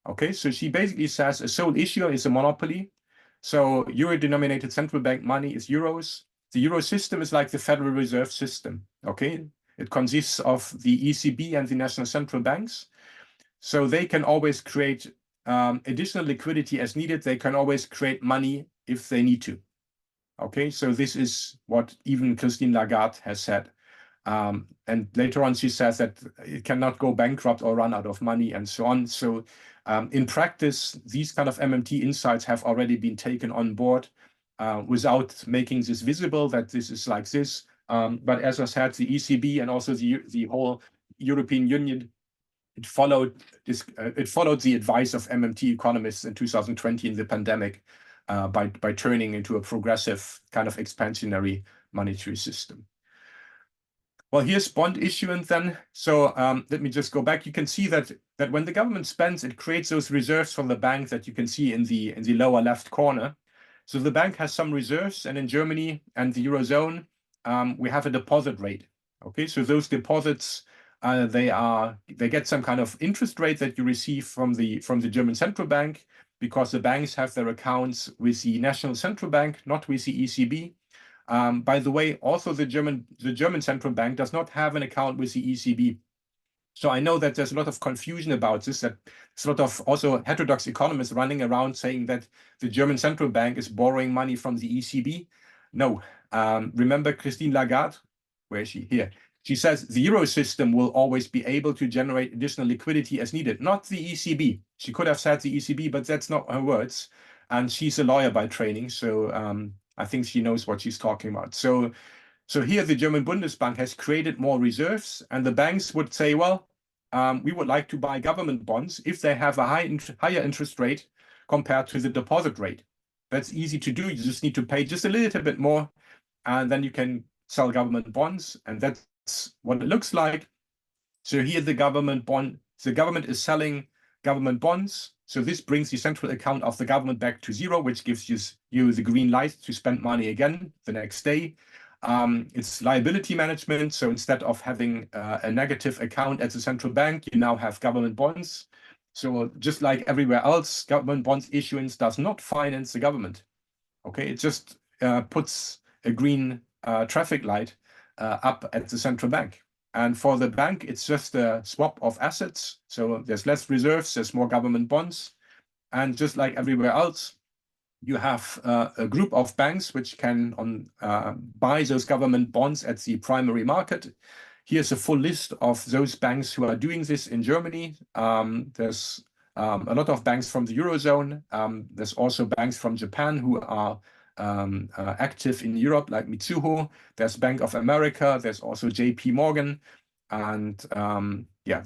Okay, so she basically says a sole issuer is a monopoly. So euro-denominated central bank money is euros. The euro system is like the Federal Reserve System. Okay, it consists of the ECB and the national central banks. So they can always create additional liquidity as needed. They can always create money if they need to. Okay, so this is what even Christine Lagarde has said. And later on, she says that it cannot go bankrupt or run out of money and so on. So in practice, these kind of MMT insights have already been taken on board without making this visible, that this is like this. But as I said, the ECB and also the whole European Union, it followed the advice of MMT economists in 2020 in the pandemic by turning into a progressive kind of expansionary monetary system. Well, here's bond issuance then. So let me just go back. You can see that when the government spends, it creates those reserves from the bank that you can see in the lower left corner. So the bank has some reserves, and in Germany and the Eurozone, we have a deposit rate. Okay, so those deposits they get some kind of interest rate that you receive from the German central bank, because the banks have their accounts with the national central bank, not with the ECB. By the way, also the German central bank does not have an account with the ECB. So I know that there's a lot of confusion about this, that there's a lot of also heterodox economists running around saying that the German central bank is borrowing money from the ECB. No, remember Christine Lagarde? Where is she? Here. She says the euro system will always be able to generate additional liquidity as needed, not the ECB. She could have said the ECB, but that's not her words. And she's a lawyer by training, so I think she knows what she's talking about. So here the German Bundesbank has created more reserves, and the banks would say, well, we would like to buy government bonds if they have a higher interest rate compared to the deposit rate. That's easy to do. You just need to pay just a little bit more, and then you can sell government bonds, and that's what it looks like. So here the government is selling government bonds. So this brings the central account of the government back to zero, which gives you the green light to spend money again the next day. It's liability management. So instead of having a negative account at the central bank, you now have government bonds. So just like everywhere else, government bonds issuance does not finance the government. Okay, it just puts a green traffic light up at the central bank. And for the bank, it's just a swap of assets. So there's less reserves, there's more government bonds. And just like everywhere else, you have a group of banks which can buy those government bonds at the primary market. Here's a full list of those banks who are doing this in Germany. There's a lot of banks from the Eurozone. There's also banks from Japan who are active in Europe, like Mitsuho. There's Bank of America. There's also JP Morgan. And yeah,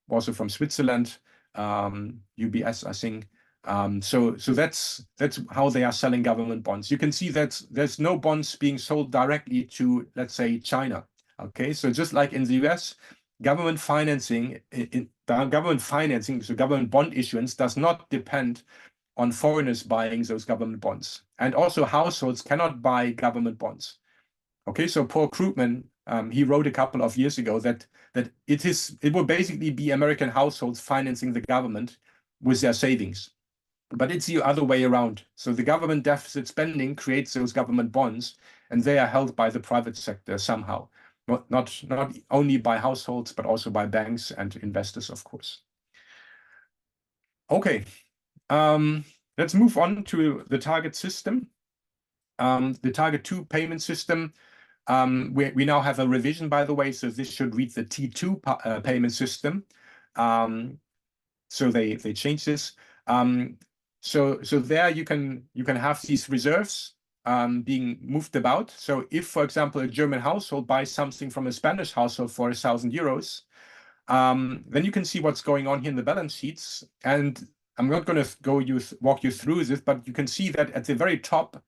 also from Switzerland, UBS, I think. So that's how they are selling government bonds. You can see that there's no bonds being sold directly to, let's say, China. Okay, so just like in the US, government financing, so government bond issuance does not depend on foreigners buying those government bonds. And also households cannot buy government bonds. Okay, so Paul Krugman, he wrote a couple of years ago that it will basically be American households financing the government with their savings. But it's the other way around. So the government deficit spending creates those government bonds, and they are held by the private sector somehow. Not only by households, but also by banks and investors, of course. Okay, let's move on to the target system. The target 2 payment system. We now have a revision, by the way, so this should read the T2 payment system. So they changed this. So there you can have these reserves being moved about. So if, for example, a German household buys something from a Spanish household for 1,000 euros, then you can see what's going on here in the balance sheets. And I'm not going to walk you through this, but you can see that at the very top,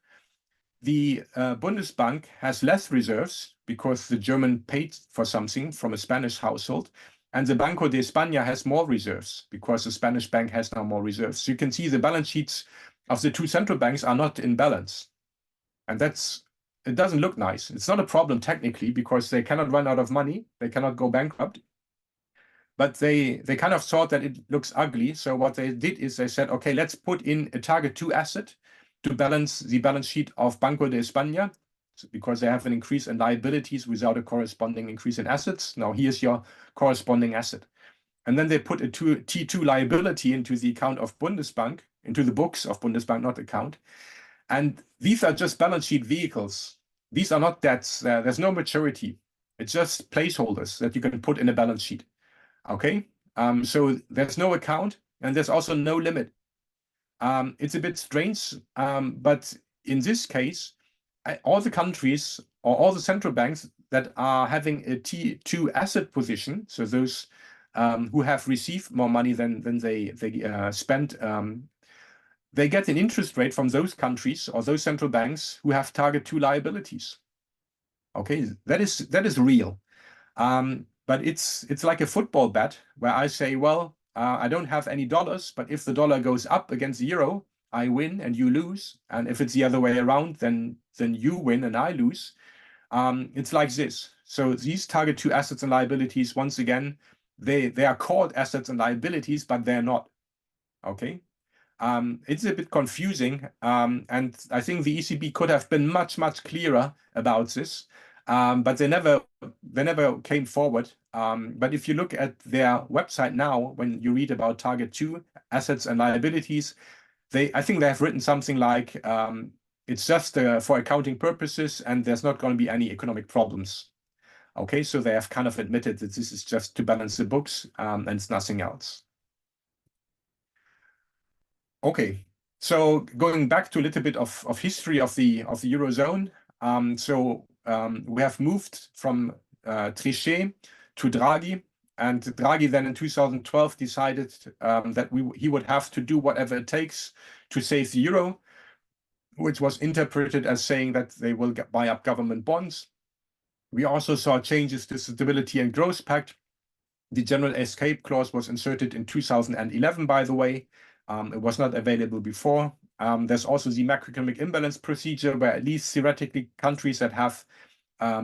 the Bundesbank has less reserves because the German paid for something from a Spanish household. And the Banco de España has more reserves because the Spanish bank has now more reserves. So you can see the balance sheets of the 2 central banks are not in balance. And it doesn't look nice. It's not a problem technically because they cannot run out of money. They cannot go bankrupt. But they kind of thought that it looks ugly. So what they did is they said, okay, let's put in a target 2 asset to balance the balance sheet of Banco de España, because they have an increase in liabilities without a corresponding increase in assets. Now here's your corresponding asset. And then they put a T2 liability into the account of Bundesbank, into the books of Bundesbank, not account. And these are just balance sheet vehicles. These are not debts. There's no maturity. It's just placeholders that you can put in a balance sheet. Okay, so there's no account and there's also no limit. It's a bit strange, but in this case, all the countries or all the central banks that are having a T2 asset position, so those who have received more money than they spent, they get an interest rate from those countries or those central banks who have target 2 liabilities. Okay, that is real. But it's like a football bet where I say, well, I don't have any dollars, but if the dollar goes up against the euro, I win and you lose. And if it's the other way around, then you win and I lose. It's like this. So these target 2 assets and liabilities, once again, they are called assets and liabilities, but they're not. Okay. It's a bit confusing. And I think the ECB could have been much clearer about this. But they never came forward. But if you look at their website now, when you read about target 2 assets and liabilities, I think they have written something like it's just for accounting purposes and there's not going to be any economic problems. Okay, so they have kind of admitted that this is just to balance the books and it's nothing else. Okay, so going back to a little bit of history of the Eurozone. We have moved from Trichet to Draghi, and Draghi then in 2012 decided that he would have to do whatever it takes to save the euro, which was interpreted as saying that they will buy up government bonds. We also saw changes to Stability and Growth Pact. The general escape clause was inserted in 2011, by the way. It was not available before. There's also the macroeconomic imbalance procedure, where at least theoretically countries that have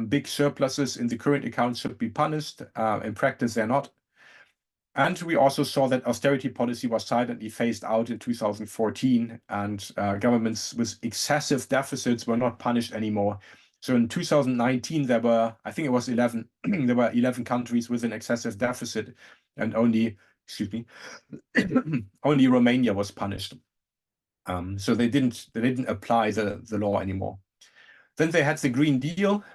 big surpluses in the current account should be punished. In practice, they're not. And we also saw that austerity policy was silently phased out in 2014, and governments with excessive deficits were not punished anymore. So in 2019, there were, I think it was 11, there were 11 countries with an excessive deficit, and only Romania was punished. So they didn't apply the law anymore. Then they had the Green Deal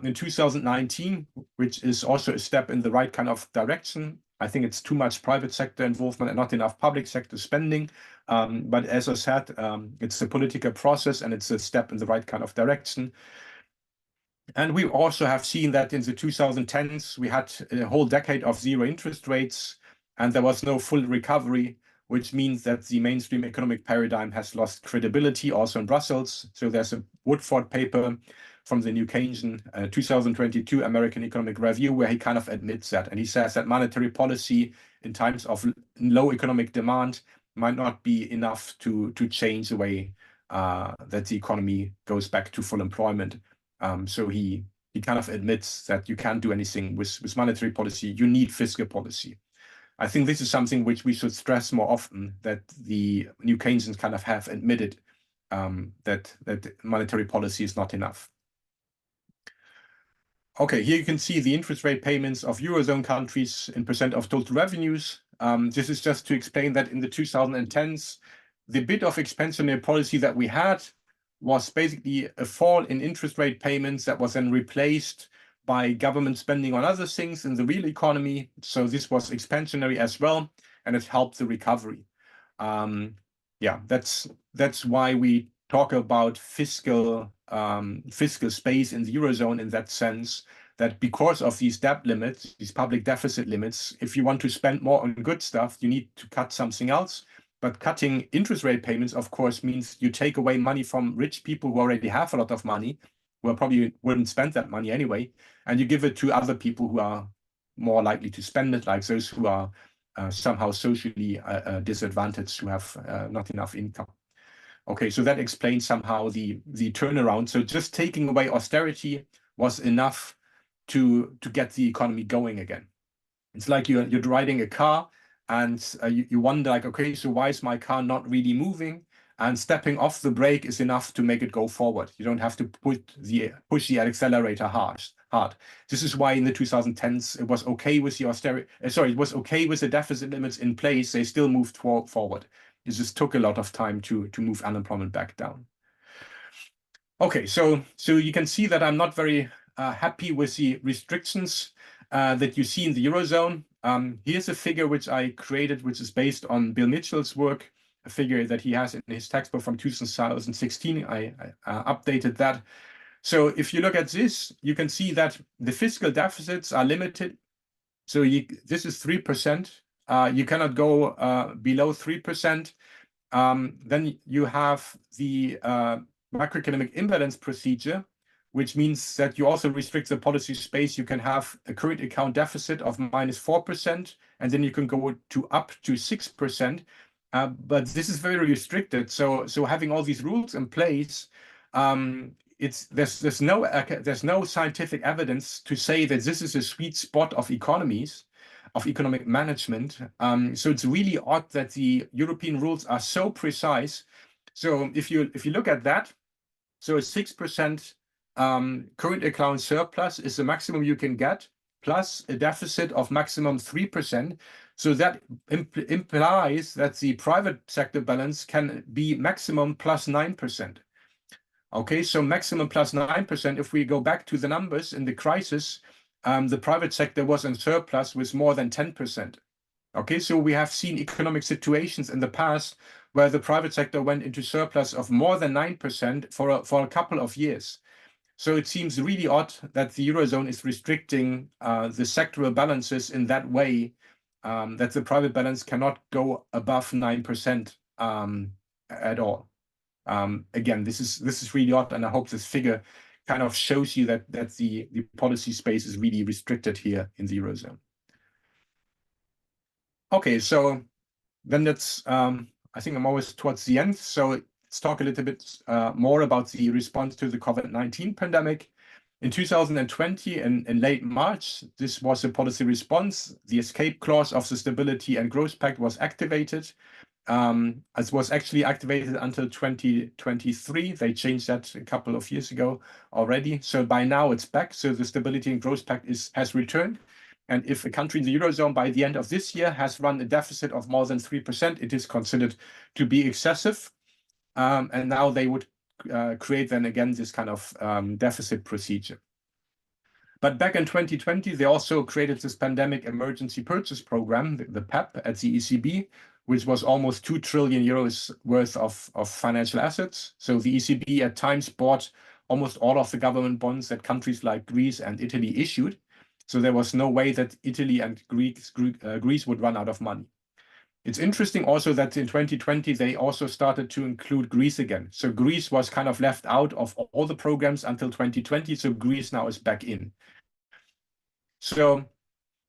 in 2019, which is also a step in the right kind of direction. I think it's too much private sector involvement and not enough public sector spending. But as I said, it's a political process and it's a step in the right kind of direction. And we also have seen that in the 2010s, we had a whole decade of 0 interest rates, and there was no full recovery which means that the mainstream economic paradigm has lost credibility also in Brussels. So there's a Woodford paper from the New Keynesian 2022 American Economic Review, where he kind of admits that. And he says that monetary policy in times of low economic demand might not be enough to change the way that the economy goes back to full employment. So he kind of admits that you can't do anything with monetary policy. You need fiscal policy. I think this is something which we should stress more often, that the New Keynesians kind of have admitted that monetary policy is not enough. Okay, here you can see the interest rate payments of Eurozone countries in percent of total revenues. This is just to explain that in the 2010s, the bit of expansionary policy that we had was basically a fall in interest rate payments that was then replaced by government spending on other things in the real economy. So this was expansionary as well, and it helped the recovery. Yeah, that's why we talk about fiscal space in the Eurozone in that sense, that because of these debt limits, these public deficit limits, if you want to spend more on good stuff, you need to cut something else. But cutting interest rate payments, of course, means you take away money from rich people who already have a lot of money, who probably wouldn't spend that money anyway, and you give it to other people who are more likely to spend it, like those who are somehow socially disadvantaged, who have not enough income. Okay, so that explains somehow the turnaround. So just taking away austerity was enough to get the economy going again. It's like you're riding a car and you wonder, like, okay, so why is my car not really moving? And stepping off the brake is enough to make it go forward. You don't have to push the accelerator hard. This is why in the 2010s it was okay with the austerity. It was okay with the deficit limits in place. They still moved forward. It just took a lot of time to move unemployment back down. Okay, so you can see that I'm not very happy with the restrictions that you see in the Eurozone. Here's a figure which I created, which is based on Bill Mitchell's work, a figure that he has in his textbook from 2016. I updated that. So if you look at this, you can see that the fiscal deficits are limited. So this is 3%. You cannot go below 3%. Then you have the macroeconomic imbalance procedure, which means that you also restrict the policy space. You can have a current account deficit of -4%, and then you can go to up to 6%. But this is very restricted. So having all these rules in place, there's no scientific evidence to say that this is a sweet spot of economies, of economic management. So it's really odd that the European rules are so precise. So if you look at that, so a 6% current account surplus is the maximum you can get, plus a deficit of maximum 3%. So that implies that the private sector balance can be maximum plus 9%. Okay, so maximum plus 9%. If we go back to the numbers in the crisis, the private sector was in surplus with more than 10%. Okay, so we have seen economic situations in the past where the private sector went into surplus of more than 9% for a couple of years. So it seems really odd that the Eurozone is restricting the sectoral balances in that way, that the private balance cannot go above 9% at all. Again, this is really odd, and I hope this figure kind of shows you that the policy space is really restricted here in the Eurozone. Okay, so then that's, I think I'm always towards the end. So let's talk a little bit more about the response to the COVID-19 pandemic. In 2020, in late March, this was a policy response. The escape clause of the Stability and Growth Pact was activated. It was actually activated until 2023. They changed that a couple of years ago already. So by now it's back. So the Stability and Growth Pact has returned. And if a country in the Eurozone by the end of this year has run a deficit of more than 3%, it is considered to be excessive. And now they would create then again this kind of deficit procedure. But back in 2020, they also created this Pandemic Emergency Purchase Program, the PEP, at the ECB, which was almost 2 trillion euros worth of financial assets. So the ECB at times bought almost all of the government bonds that countries like Greece and Italy issued. So there was no way that Italy and Greece would run out of money. It's interesting also that in 2020, they also started to include Greece again. So Greece was kind of left out of all the programs until 2020. So Greece now is back in. So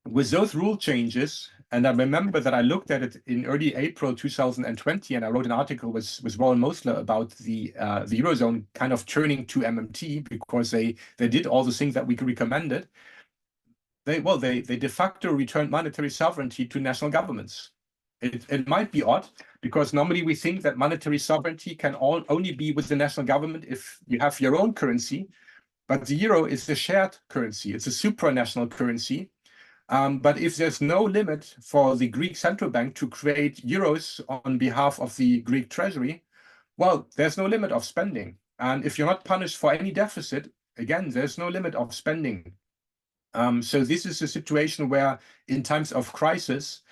with those rule changes, and I remember that I looked at it in early April 2020, and I wrote an article with Warren Mosler about the Eurozone kind of turning to MMT because they did all the things that we recommended. They de facto returned monetary sovereignty to national governments. It might be odd because normally we think that monetary sovereignty can only be with the national government if you have your own currency, but the euro is a shared currency. It's a supranational currency. But if there's no limit for the Greek central bank to create euros on behalf of the Greek treasury, well, there's no limit of spending. And if you're not punished for any deficit, again, there's no limit of spending. So this is a situation where in times of crisis,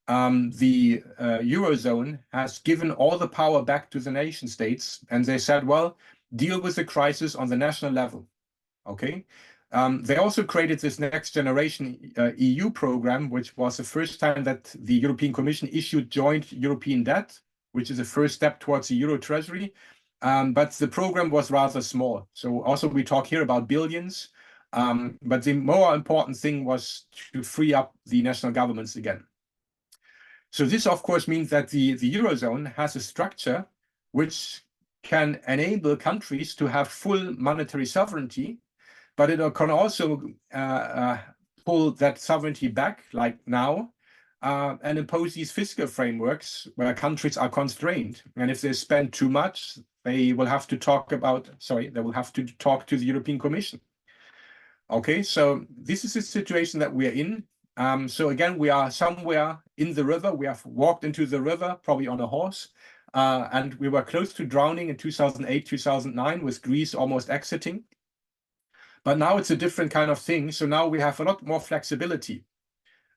the Eurozone has given all the power back to the nation states, and they said, well, deal with the crisis on the national level, okay? They also created this next generation EU program, which was the first time that the European Commission issued joint European debt, which is a first step towards the Euro Treasury. But the program was rather small. So also we talk here about billions, but the more important thing was to free up the national governments again. So this, of course, means that the Eurozone has a structure which can enable countries to have full monetary sovereignty, but it can also pull that sovereignty back, like now, and impose these fiscal frameworks where countries are constrained. And if they spend too much, they will have to talk to the European Commission. Okay, so this is the situation that we're in. So again, we are somewhere in the river. We have walked into the river, probably on a horse, and we were close to drowning in 2008, 2009, with Greece almost exiting. But now it's a different kind of thing. So now we have a lot more flexibility.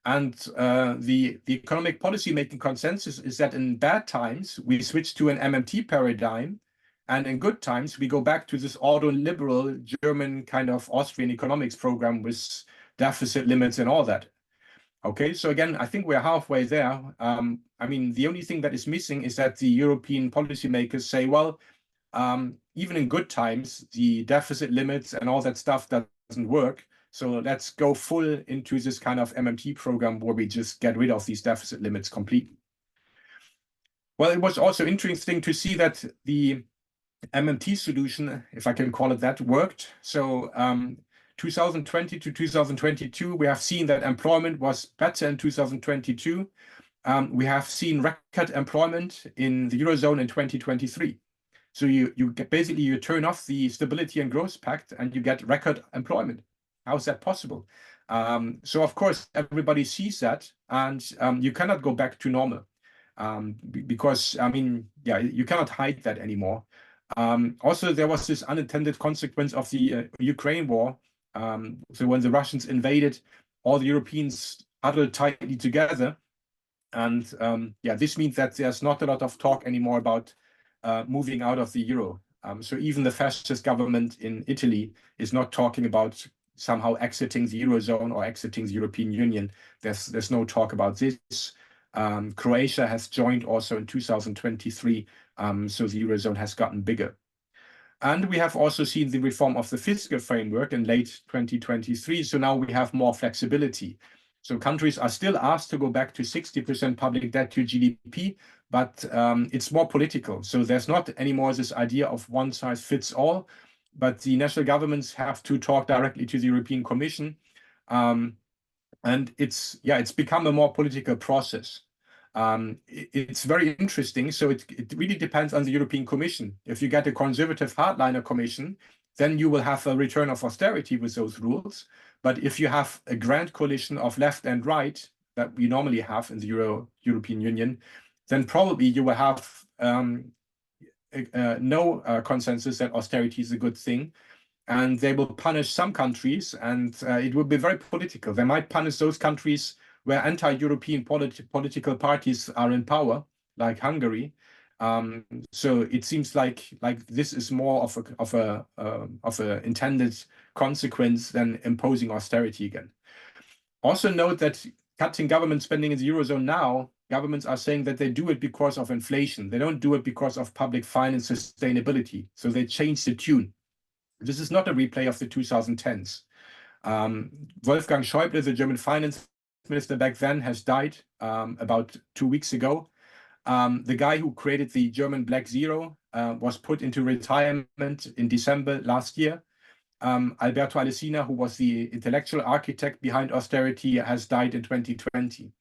And the economic policy making consensus is that in bad times, we switch to an MMT paradigm. And in good times, we go back to this ordo-liberal German kind of Austrian economics program with deficit limits and all that. Okay, so again, I think we're halfway there. I mean, the only thing that is missing is that the European policymakers say, well, even in good times, the deficit limits and all that stuff doesn't work. So let's go full into this kind of MMT program where we just get rid of these deficit limits completely. Well, it was also interesting to see that the MMT solution, if I can call it that, worked. So 2020 to 2022, we have seen that employment was better in 2022. We have seen record employment in the Eurozone in 2023. So you basically you turn off the Stability and Growth Pact and you get record employment. How is that possible? So of course everybody sees that, and you cannot go back to normal because I mean, yeah, you cannot hide that anymore. Also, there was this unintended consequence of the Ukraine war. So when the Russians invaded, all the Europeans huddled tightly together, and yeah, this means that there's not a lot of talk anymore about moving out of the euro. So even the fascist government in Italy is not talking about somehow exiting the Eurozone or exiting the European Union. There's no talk about this. Croatia has joined also in 2023, so the Eurozone has gotten bigger. And we have also seen the reform of the fiscal framework in late 2023, so now we have more flexibility. So countries are still asked to go back to 60% public debt to GDP, but it's more political. So there's not anymore this idea of one size fits all, but the national governments have to talk directly to the European Commission. And it's become a more political process. It's very interesting. So it really depends on the European Commission. If you get a conservative hardliner commission, then you will have a return of austerity with those rules. But if you have a grand coalition of left and right that we normally have in the European Union, then probably you will have no consensus that austerity is a good thing. And they will punish some countries, and it will be very political. They might punish those countries where anti-European political parties are in power, like Hungary. So it seems like this is more of a intended consequence than imposing austerity again. Also note that cutting government spending in the Eurozone now governments are saying that they do it because of inflation. They don't do it because of public finance sustainability. So they change the tune. This is not a replay of the 2010s. Wolfgang Schäuble, the German finance minister back then, has died about 2 weeks ago. The guy who created the German Black Zero was put into retirement in December last year. Alberto Alesina, who was the intellectual architect behind austerity, has died in 2020.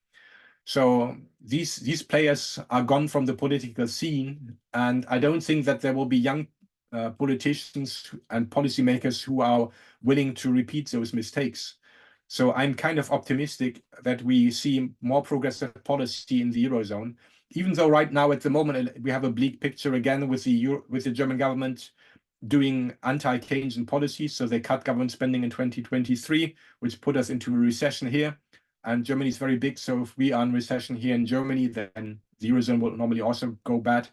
So these players are gone from the political scene, and I don't think that there will be young politicians and policymakers who are willing to repeat those mistakes. So I'm kind of optimistic that we see more progressive policy in the Eurozone, even though right now at the moment we have a bleak picture again with the German government doing anti-Keynesian policies. So they cut government spending in 2023, which put us into a recession here. And Germany is very big. So if we are in recession here in Germany, then the Eurozone will normally also go bad.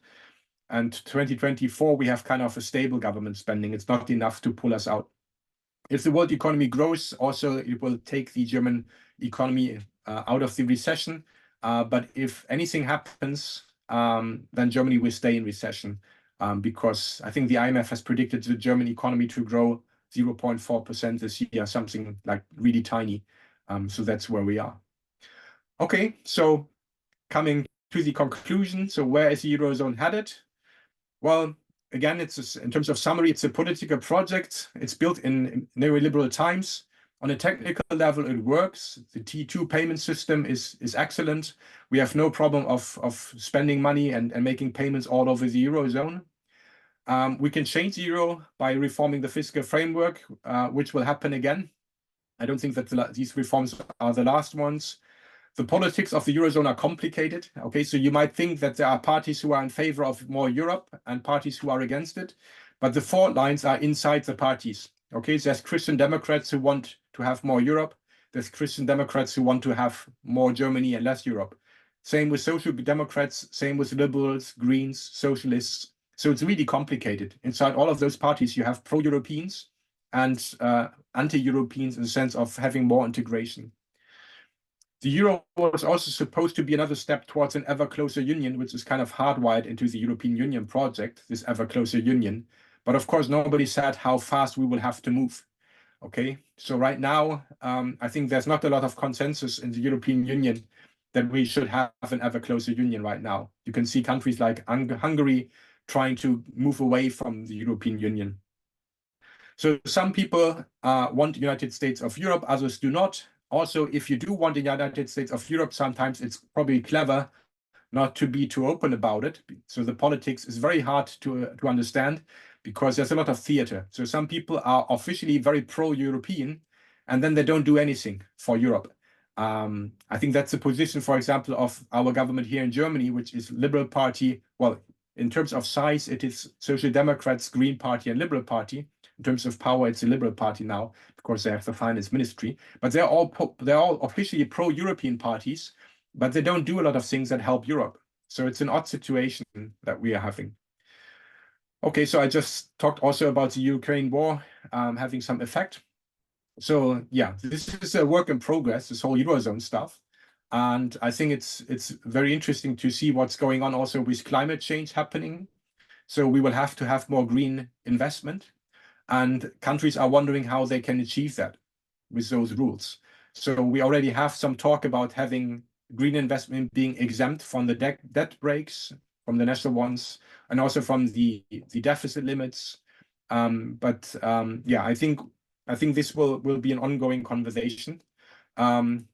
And 2024, we have kind of a stable government spending. It's not enough to pull us out. If the world economy grows, also it will take the German economy out of the recession. But if anything happens, then Germany will stay in recession because I think the IMF has predicted the German economy to grow 0.4% this year, something like really tiny. So that's where we are. Okay, so coming to the conclusion. So where is the Eurozone headed? Well, again, it's in terms of summary, it's a political project. It's built in neoliberal times. On a technical level, it works. The T2 payment system is excellent. We have no problem of spending money and making payments all over the Eurozone. We can change the euro by reforming the fiscal framework, which will happen again. I don't think that these reforms are the last ones. The politics of the Eurozone are complicated. Okay, so you might think that there are parties who are in favor of more Europe and parties who are against it, but the fault lines are inside the parties. Okay, so there's Christian Democrats who want to have more Europe. There's Christian Democrats who want to have more Germany and less Europe. Same with Social Democrats, same with Liberals, Greens, Socialists. So it's really complicated. Inside all of those parties, you have pro-Europeans and anti-Europeans in the sense of having more integration. The euro was also supposed to be another step towards an ever closer union, which is kind of hardwired into the European Union project, this ever closer union. But of course, nobody said how fast we will have to move. Okay, so right now, I think there's not a lot of consensus in the European Union that we should have an ever closer union right now. You can see countries like Hungary trying to move away from the European Union. So some people want the United States of Europe, others do not. Also, if you do want the United States of Europe, sometimes it's probably clever not to be too open about it. So the politics is very hard to understand because there's a lot of theater. So some people are officially very pro-European, and then they don't do anything for Europe. I think that's the position, for example, of our government here in Germany, which is Liberal Party. Well, in terms of size, it is Social Democrats, Green Party, and Liberal Party. In terms of power, it's the Liberal Party now, because they have the finance ministry. But they're all officially pro-European parties, but they don't do a lot of things that help Europe. So it's an odd situation that we are having. Okay, so I just talked also about the Ukraine war having some effect. So yeah, this is a work in progress, this whole Eurozone stuff. And I think it's very interesting to see what's going on also with climate change happening. So we will have to have more green investment. And countries are wondering how they can achieve that with those rules. So we already have some talk about having green investment being exempt from the debt breaks, from the national ones, and also from the deficit limits. Yeah, I think this will be an ongoing conversation. Here's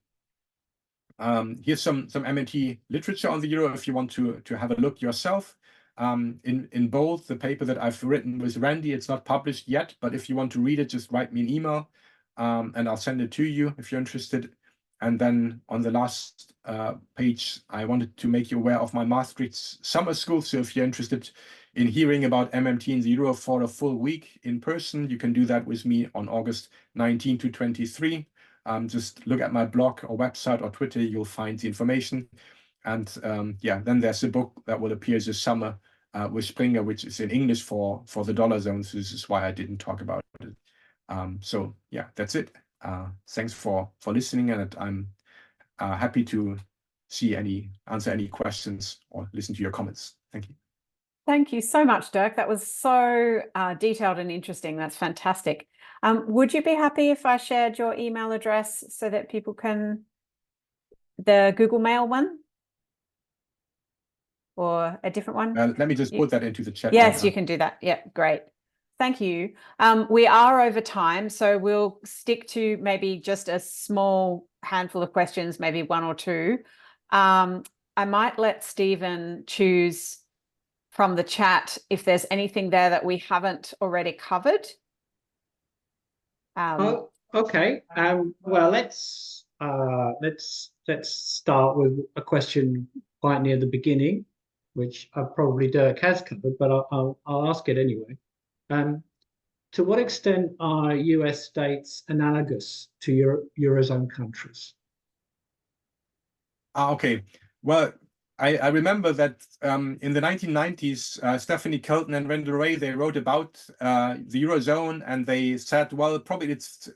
some MMT literature on the euro if you want to have a look yourself. In both the paper that I've written with Randy, it's not published yet, but if you want to read it, just write me an email and I'll send it to you if you're interested. And then on the last page, I wanted to make you aware of my Maastricht summer school. So if you're interested in hearing about MMT in the euro for a full week in person, you can do that with me on August 19 to 23. Just look at my blog or website or Twitter, you'll find the information. And yeah, then there's a book that will appear this summer with Springer, which is in English for the dollar zone. So this is why I didn't talk about it. So yeah, that's it. Thanks for listening, and I'm happy to answer any questions or listen to your comments. Thank you. Thank you so much, Dirk. That was so detailed and interesting. That's fantastic. Would you be happy if I shared your email address so that people can, the Google Mail one? Or a different one? Let me just put that into the chat. Yes, you can do that. Yeah, great. Thank you. We are over time, so we'll stick to maybe just a small handful of questions, maybe one or two. I might let Stephen choose from the chat if there's anything there that we haven't already covered. Oh, okay. Well, let's start with a question quite near the beginning, which probably Dirk has covered, but I'll ask it anyway. To what extent are US states analogous to Eurozone countries? Okay. Well, I remember that in the 1990s, Stephanie Kelton and Randall Wray, they wrote about the Eurozone, and they said, well, probably it's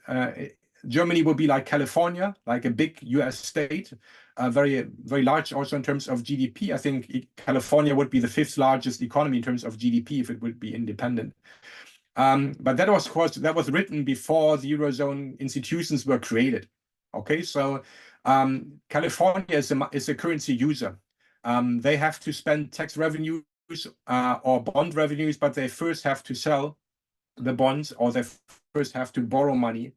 Germany will be like California, like a big US state, very, very large also in terms of GDP. I think California would be the 5th largest economy in terms of GDP if it would be independent. But that was, of course, that was written before the Eurozone institutions were created. Okay, so California is a currency user. They have to spend tax revenues or bond revenues, but they first have to sell the bonds, or they first have to borrow money.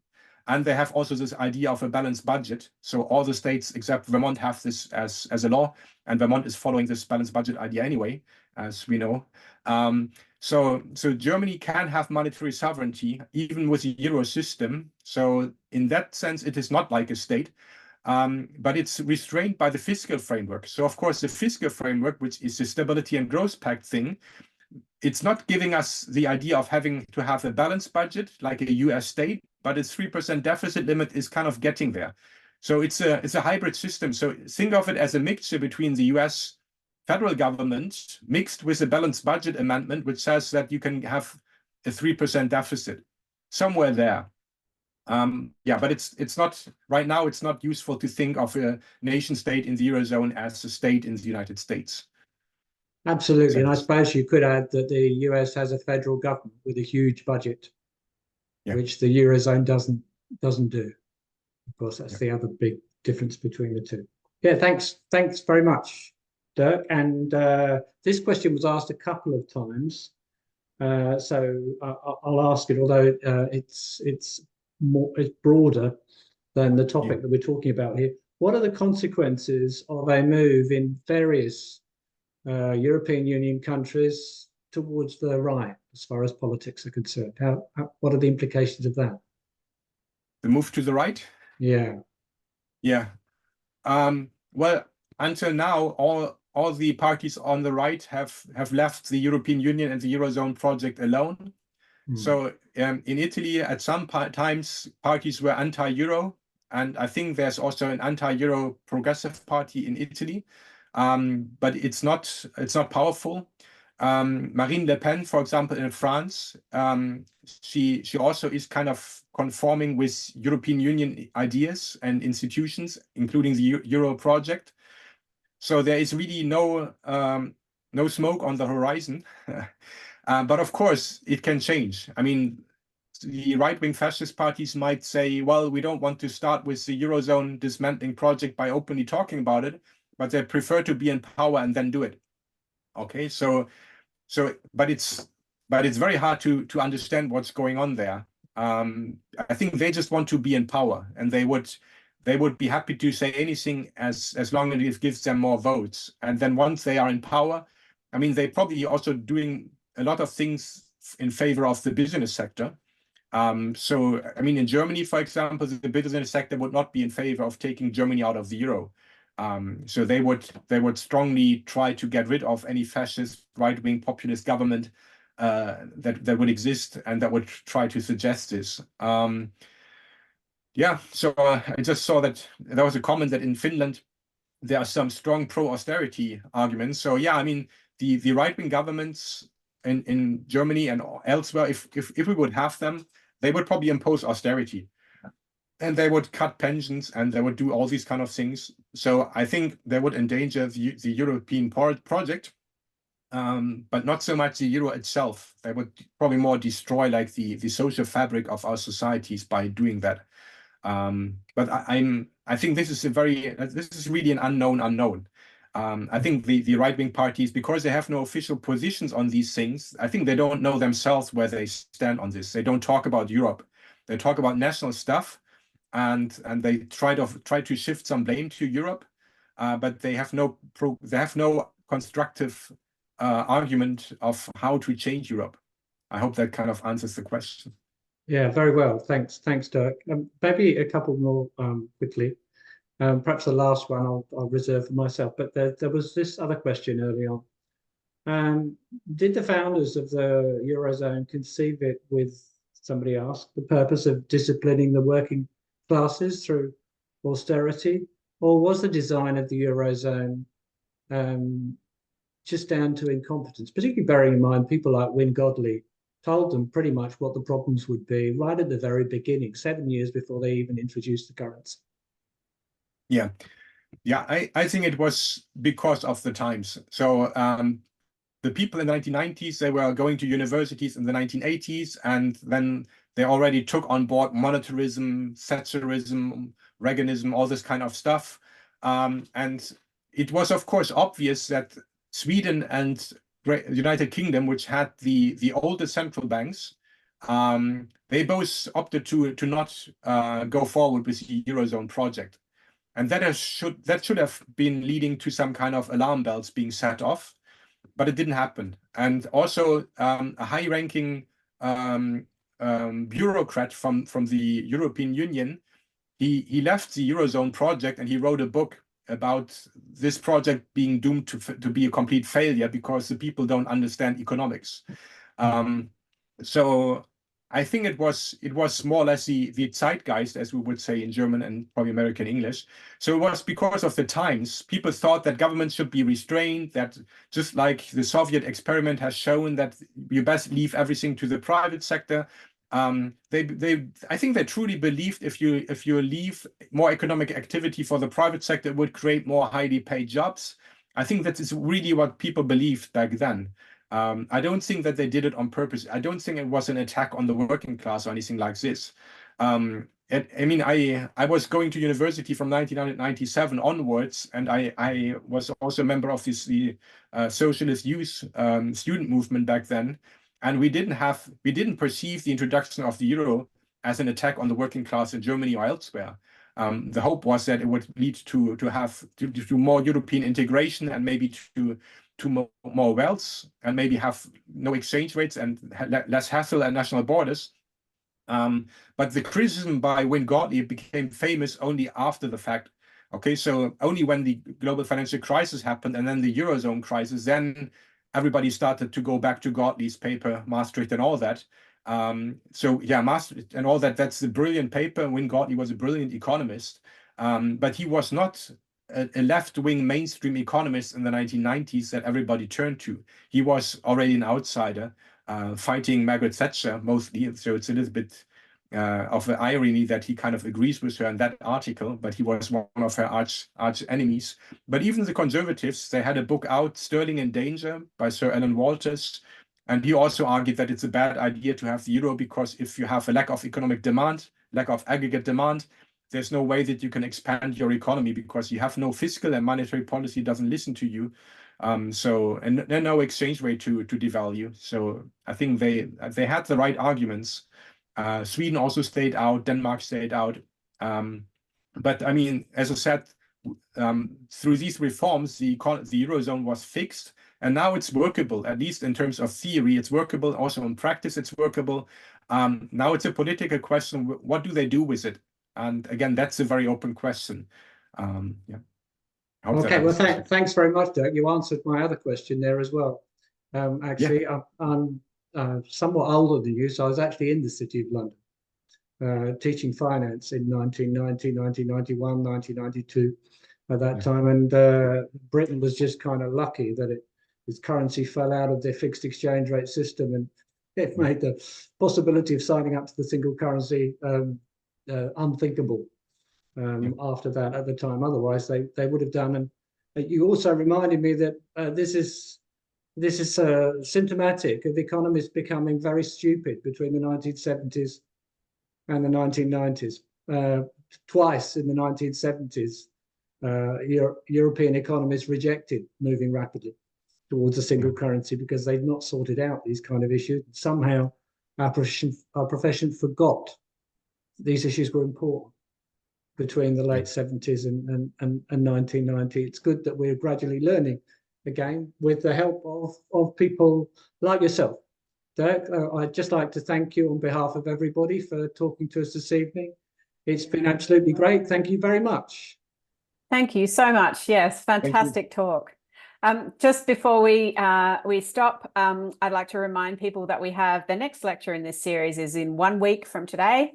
And they have also this idea of a balanced budget. So all the states except Vermont have this as a law, and Vermont is following this balanced budget idea anyway, as we know. So Germany can have monetary sovereignty even with the Euro system. So in that sense, it is not like a state. But it's restrained by the fiscal framework. So of course, the fiscal framework, which is the Stability and Growth Pact thing, it's not giving us the idea of having to have a balanced budget like a US state, but its 3% deficit limit is kind of getting there. So it's a hybrid system. So think of it as a mixture between the US federal government mixed with a balanced budget amendment, which says that you can have a 3% deficit somewhere there. Yeah, but it's not right now. It's not useful to think of a nation state in the Eurozone as a state in the United States. Absolutely, and I suppose you could add that the US has a federal government with a huge budget, which the Eurozone doesn't do. Of course, that's the other big difference between the two. Yeah, thanks very much, Dirk. And this question was asked a couple of times, so I'll ask it. Although it's broader than the topic that we're talking about here. What are the consequences of a move in various European Union countries towards the right, as far as politics are concerned? What are the implications of that? The move to the right? Yeah. Yeah. Well, until now, all the parties on the right have left the European Union and the Eurozone project alone. So in Italy, at some times, parties were anti-Euro, and I think there's also an anti-Euro progressive party in Italy, but it's not powerful. Marine Le Pen, for example, in France, she also is kind of conforming with European Union ideas and institutions, including the Euro project. So there is really no smoke on the horizon. But of course, it can change. I mean, the right-wing fascist parties might say, well, we don't want to start with the Eurozone dismantling project by openly talking about it, but they prefer to be in power and then do it. Okay, but it's very hard to understand what's going on there. I think they just want to be in power, and they would be happy to say anything as long as it gives them more votes. And then once they are in power, I mean, they're probably also doing a lot of things in favor of the business sector. So, I mean, in Germany, for example, the business sector would not be in favor of taking Germany out of the euro. So they would strongly try to get rid of any fascist right-wing populist government that would exist and that would try to suggest this. Yeah, so I just saw that there was a comment that in Finland there are some strong pro-austerity arguments. So yeah, I mean, the right-wing governments in Germany and elsewhere, if we would have them, they would probably impose austerity. and they would cut pensions, and they would do all these kind of things. So I think they would endanger the European project, but not so much the euro itself. They would probably more destroy like the social fabric of our societies by doing that. But I think this is really an unknown. I think the right-wing parties, because they have no official positions on these things, I think they don't know themselves where they stand on this. They don't talk about Europe. They talk about national stuff, and they try to shift some blame to Europe, but they have no constructive argument of how to change Europe. I hope that kind of answers the question. Yeah, very well. Thanks, Dirk. Maybe a couple more quickly. Perhaps the last one I'll reserve for myself. But there was this other question early on. Did the founders of the Eurozone conceive it with, somebody asked, the purpose of disciplining the working classes through austerity, or was the design of the Eurozone just down to incompetence? Particularly bearing in mind people like Godley told them pretty much what the problems would be right at the very beginning, 7 years before they even introduced the currency. Yeah, I think it was because of the times. So the people in the 1990s, they were going to universities in the 1980s, and then they already took on board monetarism, Thatcherism, Reaganism, all this kind of stuff. And it was, of course, obvious that Sweden and United Kingdom, which had the oldest central banks, they both opted to not go forward with the Eurozone project. And that should have been leading to some kind of alarm bells being set off, but it didn't happen. And also a high-ranking bureaucrat from the European Union, he left the Eurozone project, and he wrote a book about this project being doomed to be a complete failure because the people don't understand economics. So I think it was more or less the zeitgeist, as we would say in German and probably American English. So it was because of the times. People thought that governments should be restrained, that just like the Soviet experiment has shown that you best leave everything to the private sector. I think they truly believed if you leave more economic activity for the private sector, it would create more highly paid jobs. I think that is really what people believed back then. I don't think that they did it on purpose. I don't think it was an attack on the working class or anything like this. I mean, I was going to university from 1997 onwards, and I was also a member of the socialist youth student movement back then. And we didn't perceive the introduction of the euro as an attack on the working class in Germany or elsewhere. The hope was that it would lead to more European integration, and maybe to more wealth, and maybe have no exchange rates and less hassle at national borders. But the criticism by Godley became famous only after the fact. Okay, so only when the global financial crisis happened, and then the Eurozone crisis, then everybody started to go back to Godley's paper, Maastricht and all that. So yeah, Maastricht and all that, that's a brilliant paper. Godley was a brilliant economist, but he was not a left-wing mainstream economist in the 1990s that everybody turned to. He was already an outsider, fighting Margaret Thatcher mostly. So it's a little bit of an irony that he kind of agrees with her in that article, but he was one of her arch enemies. But even the conservatives, they had a book out, Sterling in Danger, by Sir Alan Walters. And he also argued that it's a bad idea to have the euro, because if you have a lack of economic demand, lack of aggregate demand, there's no way that you can expand your economy, because you have no fiscal and monetary policy doesn't listen to you. And no exchange rate to devalue. So I think they had the right arguments. Sweden also stayed out, Denmark stayed out. But I mean, as I said, through these reforms, the Eurozone was fixed, and now it's workable, at least in terms of theory, it's workable. Also in practice, it's workable. Now it's a political question. What do they do with it? And again, that's a very open question. Yeah. Okay, well, thanks very much, Dirk. You answered my other question there as well. Actually, yeah. I'm somewhat older than you, so I was actually in the City of London teaching finance in 1990, 1991, 1992 at that time. And Britain was just kind of lucky that its currency fell out of their fixed exchange rate system, and it made the possibility of signing up to the single currency unthinkable after that at the time. Otherwise, they would have done. And you also reminded me that this is symptomatic of economists becoming very stupid between the 1970s and the 1990s. Twice in the 1970s, European economists rejected moving rapidly towards a single currency because they'd not sorted out these kind of issues. Somehow our profession forgot these issues were important between the late 70s and 1990. It's good that we're gradually learning again with the help of people like yourself. Dirk, I'd just like to thank you on behalf of everybody for talking to us this evening. It's been absolutely great. Thank you very much. Thank you so much. Yes, fantastic talk. Just before we stop, I'd like to remind people that we have the next lecture in this series is in 1 week from today,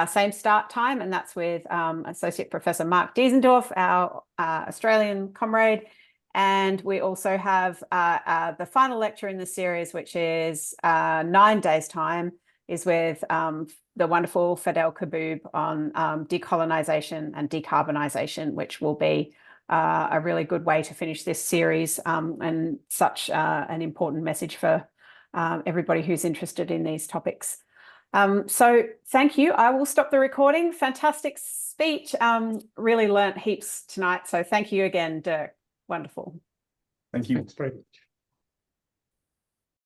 same start time, and that's with Associate Professor Mark Diesendorf, our Australian comrade. And we also have the final lecture in the series, which is 9 days' time, is with the wonderful Fadel Kaboub on decolonisation and decarbonisation, which will be a really good way to finish this series and such an important message for everybody who's interested in these topics. So thank you. I will stop the recording. Fantastic speech. Really learnt heaps tonight. So thank you again, Dirk. Wonderful. Thank you. Thanks very much.